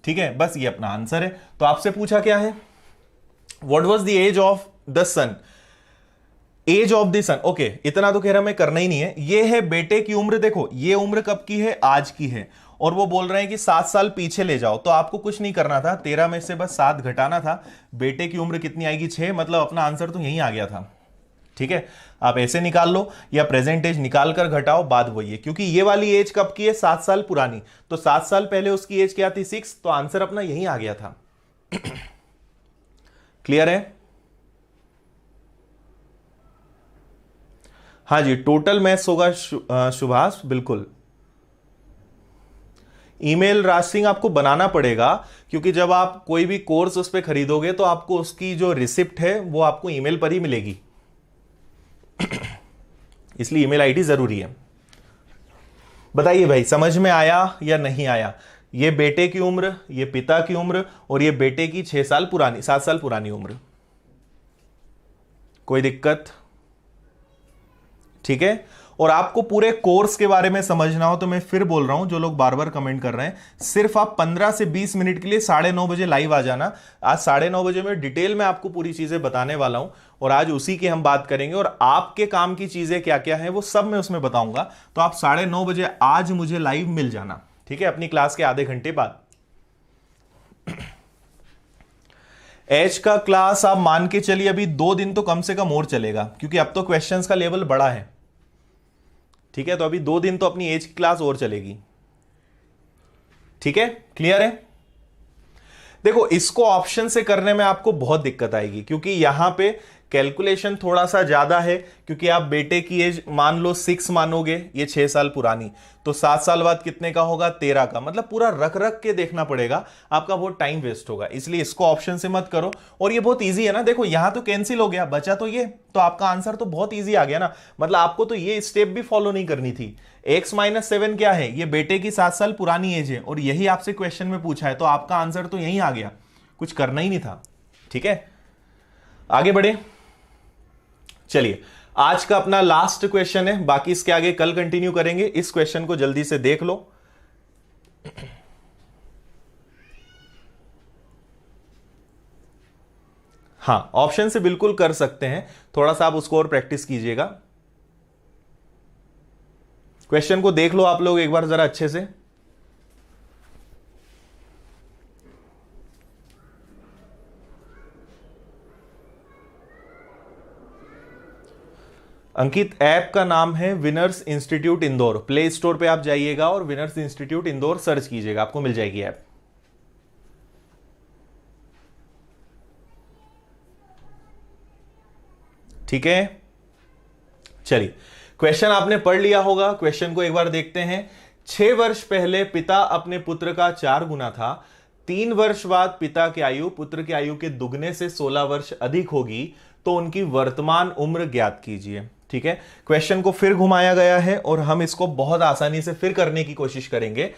ठीक है, बस ये अपना आंसर है। तो आपसे पूछा क्या है, what was the age of the son, age of the son. Okay, इतना तो कह रहा मैं करना ही नहीं है। ये है बेटे की उम्र, देखो ये उम्र कब की है, आज की है, और वो बोल रहे हैं कि 7 साल पीछे ले जाओ। तो आपको कुछ नहीं करना था, 13 में से बस 7 घटाना था। बेटे की उम्र कितनी आएगी, 6, मतलब अपना आंसर तो यहीं आ गया था। ठीक है, आप ऐसे निकाल लो या प्रेजेंट एज निकाल कर घटाओ, बात वही है। क्योंकि ये वाली एज कब की है, 7 साल पुरानी, तो 7 साल पहले उसकी एज क्या थी, 6, तो आंसर अपना यहीं आ गया था। क्लियर है? हाँ जी, टोटल मैथ्स होगा सुभाष, बिल्कुल। ईमेल राज सिंह आपको बनाना पड़ेगा, क्योंकि जब आप कोई भी कोर्स उस पर खरीदोगे तो आपको उसकी जो रिसिप्ट है वो आपको ईमेल पर ही मिलेगी। इसलिए ईमेल आईडी जरूरी है। बताइए भाई, समझ में आया या नहीं आया? ये बेटे की उम्र, ये पिता की उम्र, और ये बेटे की 6 साल पुरानी, 7 साल पुरानी उम्र। कोई दिक्कत? ठीक है, और आपको पूरे कोर्स के बारे में समझना हो तो मैं फिर बोल रहा हूं, जो लोग बार बार कमेंट कर रहे हैं, सिर्फ आप 15 से 20 मिनट के लिए 9:30 बजे लाइव आ जाना। आज 9:30 बजे में डिटेल में आपको पूरी चीजें बताने वाला हूं, और आज उसी की हम बात करेंगे, और आपके काम की चीजें क्या क्या है वो सब मैं उसमें बताऊंगा। तो आप 9:30 बजे आज मुझे लाइव मिल जाना, ठीक है, अपनी क्लास के आधे घंटे बाद। एच का क्लास आप मान के चलिए अभी 2 दिन तो कम से कम और चलेगा, क्योंकि अब तो क्वेश्चंस का लेवल बड़ा है। ठीक है, तो अभी 2 दिन तो अपनी एज की क्लास और चलेगी। ठीक है, क्लियर है? देखो इसको ऑप्शन से करने में आपको बहुत दिक्कत आएगी, क्योंकि यहां पे कैलकुलेशन थोड़ा सा ज्यादा है क्योंकि आप बेटे की एज मान लो 6 मानोगे, ये 6 साल पुरानी, तो 7 साल बाद कितने का होगा, 13 का। मतलब पूरा रख रख के देखना पड़ेगा, आपका बहुत टाइम वेस्ट होगा, इसलिए इसको ऑप्शन से मत करो। और ये बहुत ईजी है ना, देखो यहां तो कैंसिल हो गया, बचा तो ये, तो आपका आंसर तो बहुत ईजी आ गया ना। मतलब आपको तो ये स्टेप भी फॉलो नहीं करनी थी। x-7 क्या है, ये बेटे की 7 साल पुरानी एज है और यही आपसे क्वेश्चन में पूछा है, तो आपका आंसर तो यही आ गया, कुछ करना ही नहीं था। ठीक है, आगे बढ़े। चलिए, आज का अपना लास्ट क्वेश्चन है, बाकी इसके आगे कल कंटिन्यू करेंगे। इस क्वेश्चन को जल्दी से देख लो। हां, ऑप्शन से बिल्कुल कर सकते हैं, थोड़ा सा आप उसको और प्रैक्टिस कीजिएगा। क्वेश्चन को देख लो आप लोग एक बार जरा अच्छे से। अंकित, ऐप का नाम है winners institute Indore. Play store पे आप जाइएगा और विनर्स इंस्टीट्यूट इंदौर सर्च कीजिएगा, आपको मिल जाएगी ऐप। ठीक है, चलिए, क्वेश्चन आपने पढ़ लिया होगा, क्वेश्चन को एक बार देखते हैं। 6 वर्ष पहले पिता अपने पुत्र का 4 गुना था, 3 वर्ष बाद पिता की आयु पुत्र की आयु के दुगने से 16 वर्ष अधिक होगी, तो उनकी वर्तमान उम्र ज्ञात कीजिए। ठीक है, क्वेश्चन को फिर घुमाया गया है और हम इसको बहुत आसानी से फिर करने की कोशिश करेंगे।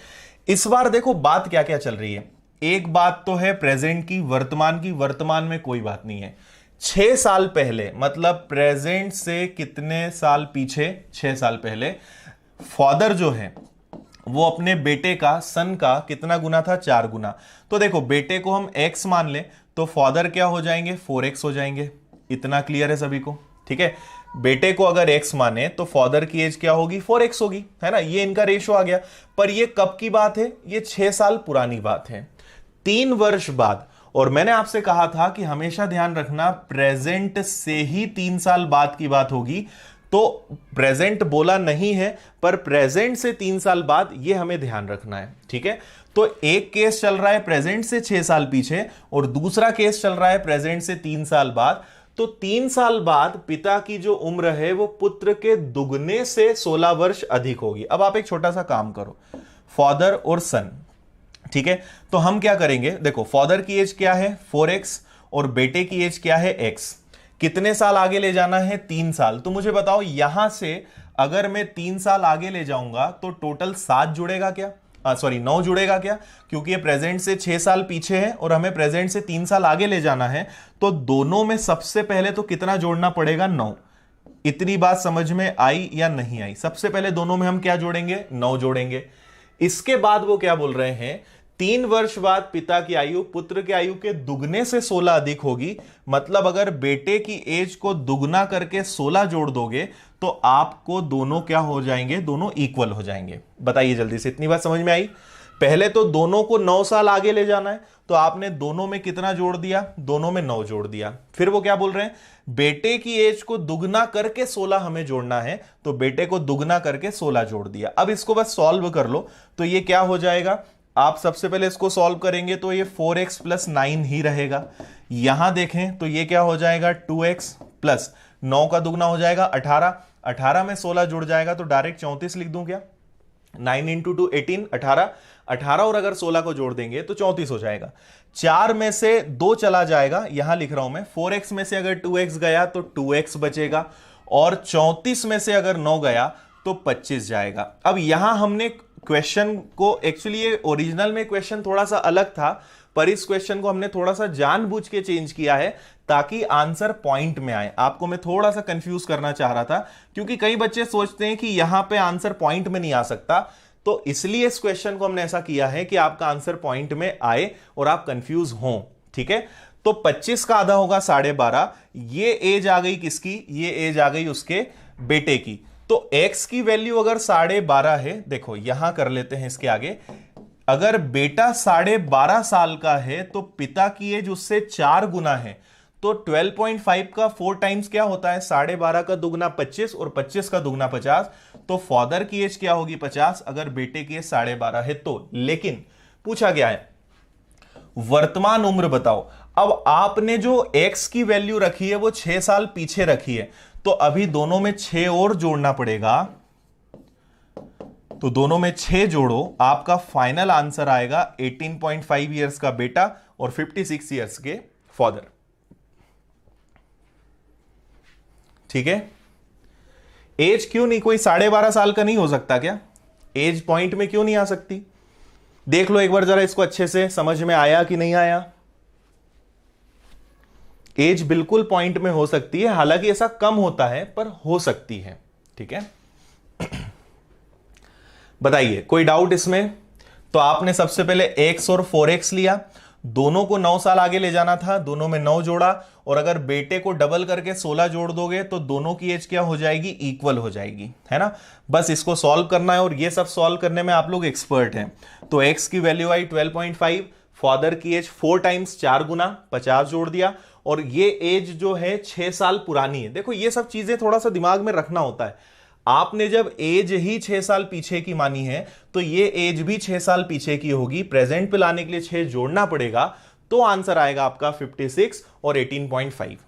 इस बार देखो बात क्या क्या चल रही है। एक बात तो है प्रेजेंट की, वर्तमान में कोई बात नहीं है। 6 साल पहले, मतलब प्रेजेंट से कितने साल पीछे, 6 साल पहले फादर जो है वो अपने बेटे का, सन का कितना गुना था, 4 गुना। तो देखो बेटे को हम x मान ले तो फादर क्या हो जाएंगे, 4x हो जाएंगे। इतना क्लियर है सभी को? ठीक है, बेटे को अगर x माने तो फादर की एज क्या होगी, 4x होगी, है ना। ये इनका रेशो आ गया। पर ये कब की बात है, ये 6 साल पुरानी बात है। 3 वर्ष बाद, और मैंने आपसे कहा था कि हमेशा ध्यान रखना प्रेजेंट से ही 3 साल बाद की बात होगी, तो प्रेजेंट बोला नहीं है, पर प्रेजेंट से 3 साल बाद, ये हमें ध्यान रखना है। ठीक है, तो एक केस चल रहा है प्रेजेंट से 6 साल पीछे और दूसरा केस चल रहा है प्रेजेंट से 3 साल बाद। तो 3 साल बाद पिता की जो उम्र है वो पुत्र के दुगने से 16 वर्ष अधिक होगी। अब आप एक छोटा सा काम करो, फादर और सन, ठीक है, तो हम क्या करेंगे, देखो फादर की एज क्या है 4x और बेटे की एज क्या है x। कितने साल आगे ले जाना है, 3 साल। तो मुझे बताओ यहां से अगर मैं 3 साल आगे ले जाऊंगा तो टोटल 7 जुड़ेगा क्या, 9 जुड़ेगा क्या, क्योंकि ये प्रेजेंट से 6 साल पीछे है और हमें प्रेजेंट से 3 साल आगे ले जाना है। तो दोनों में सबसे पहले तो कितना जोड़ना पड़ेगा, 9। इतनी बात समझ में आई या नहीं आई? सबसे पहले दोनों में हम क्या जोड़ेंगे, 9 जोड़ेंगे। इसके बाद वो क्या बोल रहे हैं, 3 वर्ष बाद पिता की आयु पुत्र की आयु के दुगने से 16 अधिक होगी। मतलब अगर बेटे की एज को दुगना करके 16 जोड़ दोगे तो आपको दोनों क्या हो जाएंगे, दोनों इक्वल हो जाएंगे। बताइए जल्दी से, इतनी बात समझ में आई? पहले तो दोनों को 9 साल आगे ले जाना है, तो आपने दोनों में कितना जोड़ दिया, दोनों में 9 जोड़ दिया। फिर वो क्या बोल रहे हैं, बेटे की एज को दुगना करके 16 हमें जोड़ना है, तो बेटे को दुगना करके 16 जोड़ दिया। अब इसको बस सॉल्व कर लो, तो ये क्या हो जाएगा, आप सबसे पहले इसको सॉल्व करेंगे तो ये 4x + 9 ही रहेगा। यहां देखें तो ये क्या हो जाएगा, 2x + 9 का दुगना हो जाएगा 18। 18 में 16 जुड़ जाएगा तो डायरेक्ट 34 लिख दूं क्या, 9 × 2 18, 18। 18 और अगर 16 को जोड़ देंगे तो 34 हो जाएगा। 4 में से 2 चला जाएगा, यहां लिख रहा हूं मैं। 4x में से अगर 2x गया तो 2x बचेगा, और 34 में से अगर 9 गया तो 25 जाएगा। अब यहां हमने क्वेश्चन को, एक्चुअली ये ओरिजिनल में क्वेश्चन थोड़ा सा अलग था, पर इस क्वेश्चन को हमने थोड़ा सा जानबूझ के चेंज किया है ताकि आंसर पॉइंट में आए। आपको मैं थोड़ा सा कंफ्यूज करना चाह रहा था, क्योंकि कई बच्चे सोचते हैं कि यहां पे आंसर पॉइंट में नहीं आ सकता, तो इसलिए इस क्वेश्चन को हमने ऐसा किया है कि आपका आंसर पॉइंट में आए और आप कंफ्यूज हो। ठीक है, तो 25 का आधा होगा 12.5। ये एज आ गई किसकी, ये एज आ गई उसके बेटे की। तो x की वैल्यू अगर 12.5 है, देखो यहां कर लेते हैं इसके आगे, अगर बेटा 12.5 साल का है तो पिता की एज उससे 4 गुना है, तो 12.5 का 4 टाइम्स क्या होता है, 12.5 का दुगना 25 और 25 का दुगना 50। तो फादर की एज क्या होगी, 50, अगर बेटे की एज 12.5 है तो। लेकिन पूछा गया है वर्तमान उम्र बताओ। अब आपने जो x की वैल्यू रखी है वो 6 साल पीछे रखी है, तो अभी दोनों में 6 और जोड़ना पड़ेगा। तो दोनों में 6 जोड़ो, आपका फाइनल आंसर आएगा 18.5 ईयर्स का बेटा और 56 ईयर्स के फादर। ठीक है, एज क्यों नहीं, कोई 12.5 साल का नहीं हो सकता क्या? एज पॉइंट में क्यों नहीं आ सकती? देख लो एक बार जरा इसको अच्छे से, समझ में आया कि नहीं आया? एज बिल्कुल पॉइंट में हो सकती है, हालांकि ऐसा कम होता है पर हो सकती है। ठीक है, बताइए कोई डाउट इसमें? तो आपने सबसे पहले x और 4x लिया, दोनों को 9 साल आगे ले जाना था, दोनों में 9 जोड़ा, और अगर बेटे को डबल करके 16 जोड़ दोगे तो दोनों की एज क्या हो जाएगी? इक्वल हो जाएगी, है ना। बस इसको सॉल्व करना है और ये सब सॉल्व करने में आप लोग एक्सपर्ट हैं। तो x की वैल्यू आई 12.5, फादर की एज 4 टाइम्स 4 गुना 50 जोड़ दिया, और ये एज जो है 6 साल पुरानी है। देखो ये सब चीजें थोड़ा सा दिमाग में रखना होता है। आपने जब एज ही 6 साल पीछे की मानी है तो ये एज भी 6 साल पीछे की होगी, प्रेजेंट पे लाने के लिए 6 जोड़ना पड़ेगा, तो आंसर आएगा आपका 56 और 18.5।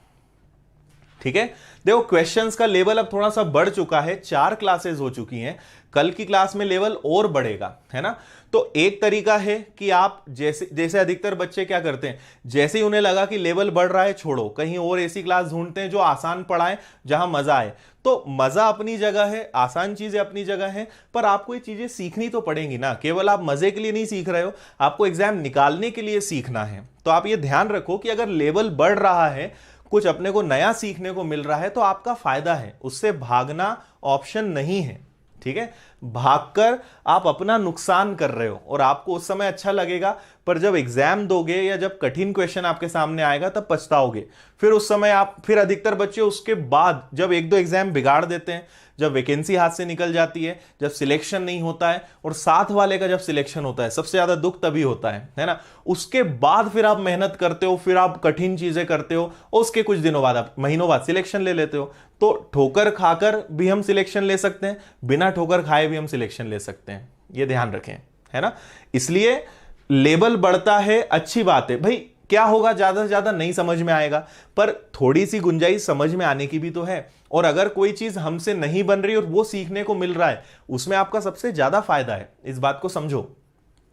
ठीक है, देखो क्वेश्चंस का लेवल अब थोड़ा सा बढ़ चुका है, 4 क्लासेस हो चुकी हैं, कल की क्लास में लेवल और बढ़ेगा, है ना। तो एक तरीका है कि आप जैसे अधिकतर बच्चे क्या करते हैं, जैसे ही उन्हें लगा कि लेवल बढ़ रहा है, छोड़ो, कहीं और ऐसी क्लास ढूंढते हैं जो आसान पढ़ाए, जहां मजा आए। तो मजा अपनी जगह है, आसान चीजें अपनी जगह है, पर आपको ये चीजें सीखनी तो पड़ेंगी ना। केवल आप मजे के लिए नहीं सीख रहे हो, आपको एग्जाम निकालने के लिए सीखना है। तो आप ये ध्यान रखो कि अगर लेवल बढ़ रहा है, कुछ अपने को नया सीखने को मिल रहा है, तो आपका फायदा है, उससे भागना ऑप्शन नहीं है। ठीक है, भागकर आप अपना नुकसान कर रहे हो, और आपको उस समय अच्छा लगेगा, पर जब एग्जाम दोगे या जब कठिन क्वेश्चन आपके सामने आएगा तब पछताओगे। फिर उस समय फिर अधिकतर बच्चे उसके बाद जब 1-2 एग्जाम बिगाड़ देते हैं, जब वैकेंसी हाथ से निकल जाती है, जब सिलेक्शन नहीं होता है, और साथ वाले का जब सिलेक्शन होता है, सबसे ज्यादा दुख तभी होता है ना। उसके बाद फिर आप मेहनत करते हो, फिर आप कठिन चीजें करते हो, और उसके कुछ दिनों बाद, आप महीनों बाद सिलेक्शन ले लेते हो। तो ठोकर खाकर भी हम सिलेक्शन ले सकते हैं, बिना ठोकर खाए भी हम सिलेक्शन ले सकते हैं, ये ध्यान रखें, है ना। इसलिए लेवल बढ़ता है, अच्छी बात है भाई। क्या होगा, ज्यादा से ज्यादा नहीं समझ में आएगा, पर थोड़ी सी गुंजाइश समझ में आने की भी तो है। और अगर कोई चीज हमसे नहीं बन रही और वो सीखने को मिल रहा है, उसमें आपका सबसे ज्यादा फायदा है। इस बात को समझो।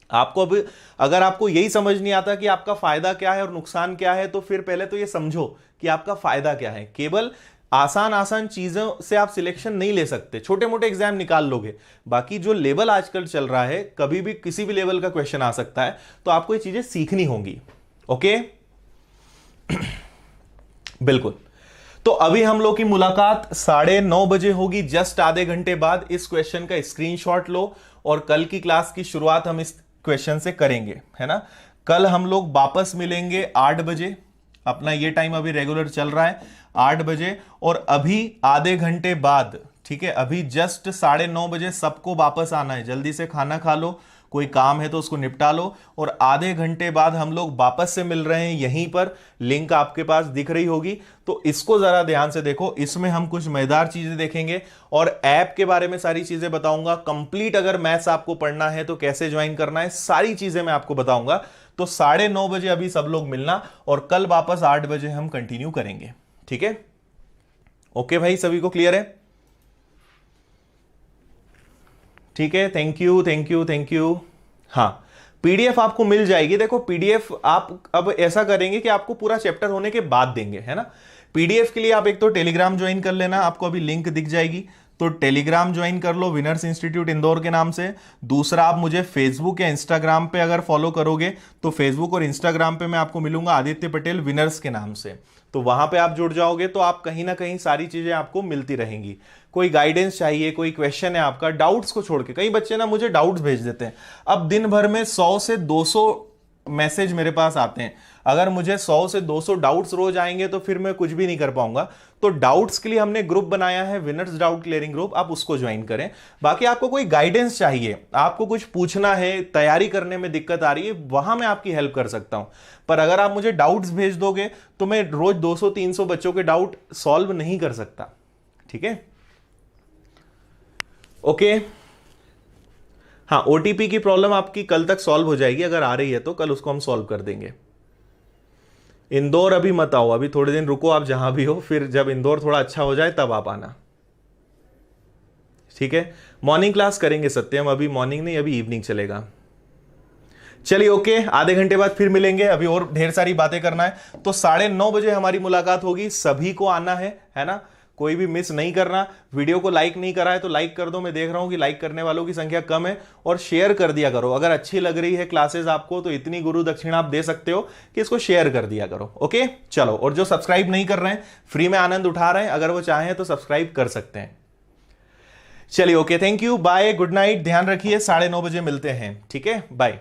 आपको अब अगर आपको यही समझ नहीं आता कि आपका फायदा क्या है और नुकसान क्या है, तो फिर पहले तो ये समझो कि आपका फायदा क्या है। केवल आसान चीजों से आप सिलेक्शन नहीं ले सकते, छोटे मोटे एग्जाम निकाल लोगे, बाकी जो लेवल आजकल चल रहा है, कभी भी किसी भी लेवल का क्वेश्चन आ सकता है, तो आपको ये चीजें सीखनी होंगी। ओके बिल्कुल। तो अभी हम लोग की मुलाकात 9:30 बजे होगी, जस्ट आधे घंटे बाद। इस क्वेश्चन का स्क्रीनशॉट लो, और कल की क्लास की शुरुआत हम इस क्वेश्चन से करेंगे, है ना। कल हम लोग वापस मिलेंगे 8 बजे, अपना ये टाइम अभी रेगुलर चल रहा है 8 बजे, और अभी आधे घंटे बाद, ठीक है, अभी जस्ट 9:30 बजे सबको वापस आना है। जल्दी से खाना खा लो, कोई काम है तो उसको निपटा लो, और आधे घंटे बाद हम लोग वापस से मिल रहे हैं यहीं पर। लिंक आपके पास दिख रही होगी, तो इसको जरा ध्यान से देखो। इसमें हम कुछ मजेदार चीजें देखेंगे, और ऐप के बारे में सारी चीजें बताऊंगा कंप्लीट। अगर मैथ्स आपको पढ़ना है तो कैसे ज्वाइन करना है, सारी चीजें मैं आपको बताऊंगा। तो 9:30 बजे अभी सब लोग मिलना, और कल वापस 8 बजे हम कंटिन्यू करेंगे। ठीक है, ओके भाई, सभी को क्लियर है? ठीक है, thank you thank you thank you. हाँ, पीडीएफ आपको मिल जाएगी। देखो पीडीएफ आप अब ऐसा करेंगे कि आपको पूरा चैप्टर होने के बाद देंगे, है ना। पीडीएफ के लिए आप एक तो टेलीग्राम ज्वाइन कर लेना, आपको अभी लिंक दिख जाएगी, तो टेलीग्राम ज्वाइन कर लो विनर्स इंस्टीट्यूट इंदौर के नाम से। दूसरा, आप मुझे फेसबुक या इंस्टाग्राम पे अगर फॉलो करोगे तो फेसबुक और इंस्टाग्राम पे मैं आपको मिलूंगा आदित्य पटेल विनर्स के नाम से, तो वहां पे आप जुड़ जाओगे तो आप कहीं ना कहीं सारी चीजें आपको मिलती रहेंगी। कोई गाइडेंस चाहिए, कोई क्वेश्चन है आपका, डाउट्स को छोड़ के, कई बच्चे ना मुझे डाउट्स भेज देते हैं। अब दिन भर में 100 से 200 मैसेज मेरे पास आते हैं, अगर मुझे 100 से 200 डाउट्स रोज आएंगे तो फिर मैं कुछ भी नहीं कर पाऊंगा। तो डाउट्स के लिए हमने ग्रुप बनाया है, विनर्स डाउट क्लियरिंग ग्रुप, आप उसको ज्वाइन करें। बाकी आपको कोई गाइडेंस चाहिए, आपको कुछ पूछना है, तैयारी करने में दिक्कत आ रही है, वहां मैं आपकी हेल्प कर सकता हूं। पर अगर आप मुझे डाउट्स भेज दोगे तो मैं रोज 200-300 बच्चों के डाउट सॉल्व नहीं कर सकता। ठीक है, ओके। हाँ, ओटीपी की प्रॉब्लम आपकी कल तक सॉल्व हो जाएगी, अगर आ रही है तो कल उसको हम सॉल्व कर देंगे। इंदौर अभी मत आओ, अभी थोड़े दिन रुको आप जहां भी हो, फिर जब इंदौर थोड़ा अच्छा हो जाए तब आप आना, ठीक है। मॉर्निंग क्लास करेंगे सत्यम, अभी मॉर्निंग नहीं, अभी इवनिंग चलेगा। चलिए ओके, आधे घंटे बाद फिर मिलेंगे, अभी और ढेर सारी बातें करना है। तो 9:30 बजे हमारी मुलाकात होगी, सभी को आना है ना, कोई भी मिस नहीं करना। वीडियो को लाइक नहीं करा है तो लाइक कर दो, मैं देख रहा हूं कि लाइक करने वालों की संख्या कम है। और शेयर कर दिया करो, अगर अच्छी लग रही है क्लासेस आपको तो इतनी गुरु दक्षिणा आप दे सकते हो कि इसको शेयर कर दिया करो। ओके चलो, और जो सब्सक्राइब नहीं कर रहे हैं, फ्री में आनंद उठा रहे हैं, अगर वो चाहें तो सब्सक्राइब कर सकते हैं। चलिए okay, thank you, bye, good night, ध्यान रखिए, 9:30 बजे मिलते हैं, ठीक है, बाय।